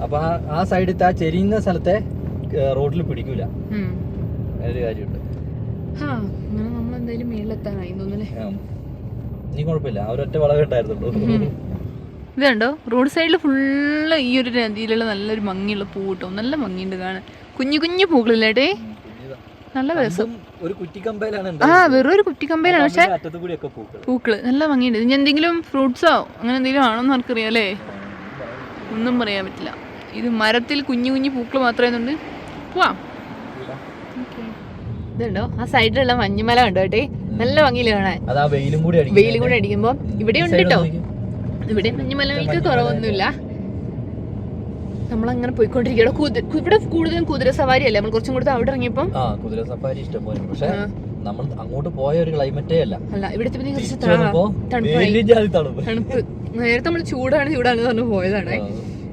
അപ്പൊ ആ സൈഡിലത്തെ ആ ചെരിയുന്ന സ്ഥലത്തെ റോഡിൽ പിടിക്കൂല. ഒരു കാര്യമുണ്ട്. ഇനി കുഴപ്പമില്ല, അവരൊറ്റ വളവേ ഉണ്ടായിരുന്നുള്ളൂ. ഇതുണ്ടോ റോഡ് സൈഡിൽ ഫുള്ള് ഈ ഒരു രീതിയിലുള്ള നല്ലൊരു ഭംഗിയുള്ള പൂ കിട്ടും. നല്ല ഭംഗിയുണ്ട് കാണാൻ. കുഞ്ഞു കുഞ്ഞു പൂക്കളില്ലേട്ടേ, നല്ല രസം. വെറും ഒരു കുറ്റിക്കമ്പയിലാണ്, പക്ഷെ പൂക്കള് നല്ല ഭംഗിയുണ്ട്. ഇനി എന്തെങ്കിലും ഫ്രൂട്ട്സോ അങ്ങനെ എന്തെങ്കിലും ആണോന്ന് നമുക്കറിയാലേ? ഒന്നും പറയാൻ പറ്റില്ല. ഇത് മരത്തിൽ കുഞ്ഞു കുഞ്ഞു പൂക്കൾ മാത്രമേ പോവാം. ഇതുണ്ടോ ആ സൈഡിലുള്ള മഞ്ഞുമല കണ്ടോ കേട്ടെ, നല്ല ഭംഗിയില് കാണാൻ. വെയിലും കൂടി അടിക്കുമ്പോ ഇവിടെ ഉണ്ട് കേട്ടോ. ഇവിടെ മഞ്ഞുമലകൾക്ക് കുറവൊന്നുമില്ല. നമ്മളങ്ങനെ പോയിക്കൊണ്ടിരിക്കുകയാണ്. ഇവിടെ കൂടുതലും കുതിര സവാരി അല്ലേ? നമ്മൾ കുറച്ചും കൂടെ അവിടെ ഇറങ്ങിയപ്പോ കുതിര സവാരി ഇഷ്ടം പോലെ. പക്ഷെ നമ്മൾ അങ്ങോട്ട് പോയ ഒരു ക്ലൈമറ്റേ അല്ല. ഇവിടുത്തെ തണുപ്പ്. നേരത്തെ നമ്മൾ ചൂടാണ് പറഞ്ഞു പോയതാണ്.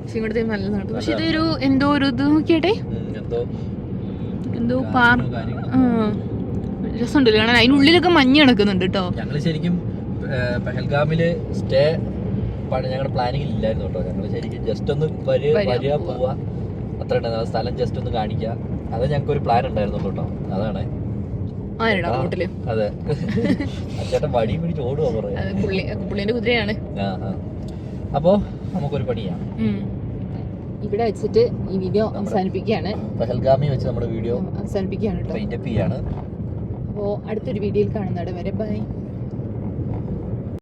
പക്ഷെ ഇവിടുത്തെ നല്ല തണുപ്പ്. പക്ഷെ ഇതൊരു എന്തോ ഒരു ഇത് നോക്കിയാട്ടെ, എന്തോ രസമുണ്ടല്ലോ കാണാൻ. അതിനുള്ളിലൊക്കെ മഞ്ഞ് കിടക്കുന്നുണ്ട് കേട്ടോ. ഞങ്ങള് ശരിക്കും പെഹൽഗാമില് സ്റ്റേ ഞങ്ങളുടെ പ്ലാനിങ്ങിൽ ഇല്ലായിരുന്നു കേട്ടോ. ഞങ്ങള് ശരിക്കും ജസ്റ്റ് ഒന്ന് വരിക പോവാ, അത്ര സ്ഥലം ജസ്റ്റ് ഒന്ന് കാണിക്കുക, അത് ഞങ്ങൾക്ക് ഒരു പ്ലാൻ ഉണ്ടായിരുന്നുള്ളൂ കേട്ടോ. അതാണ്. അതെ, ചേട്ടൻ വടിയും പിടിച്ച് ഓടുക പുള്ളിന്റെ കുതിരയാണ്. അപ്പോ നമുക്കൊരു പണിയാണ്. ഇവിടെ വെച്ചിട്ട് ഈ വീഡിയോ അവസാനിപ്പിക്കുകയാണ്. പെഹൽഗാമി വെച്ച് നമ്മുടെ വീഡിയോ അവസാനിപ്പിക്കുകയാണ് കേട്ടോ. വൈൻഡപ്പ് ചെയ്യാണ്. അപ്പോൾ അടുത്തൊരു വീഡിയോയിൽ കാണുന്നവിടെ വരെ ബൈ.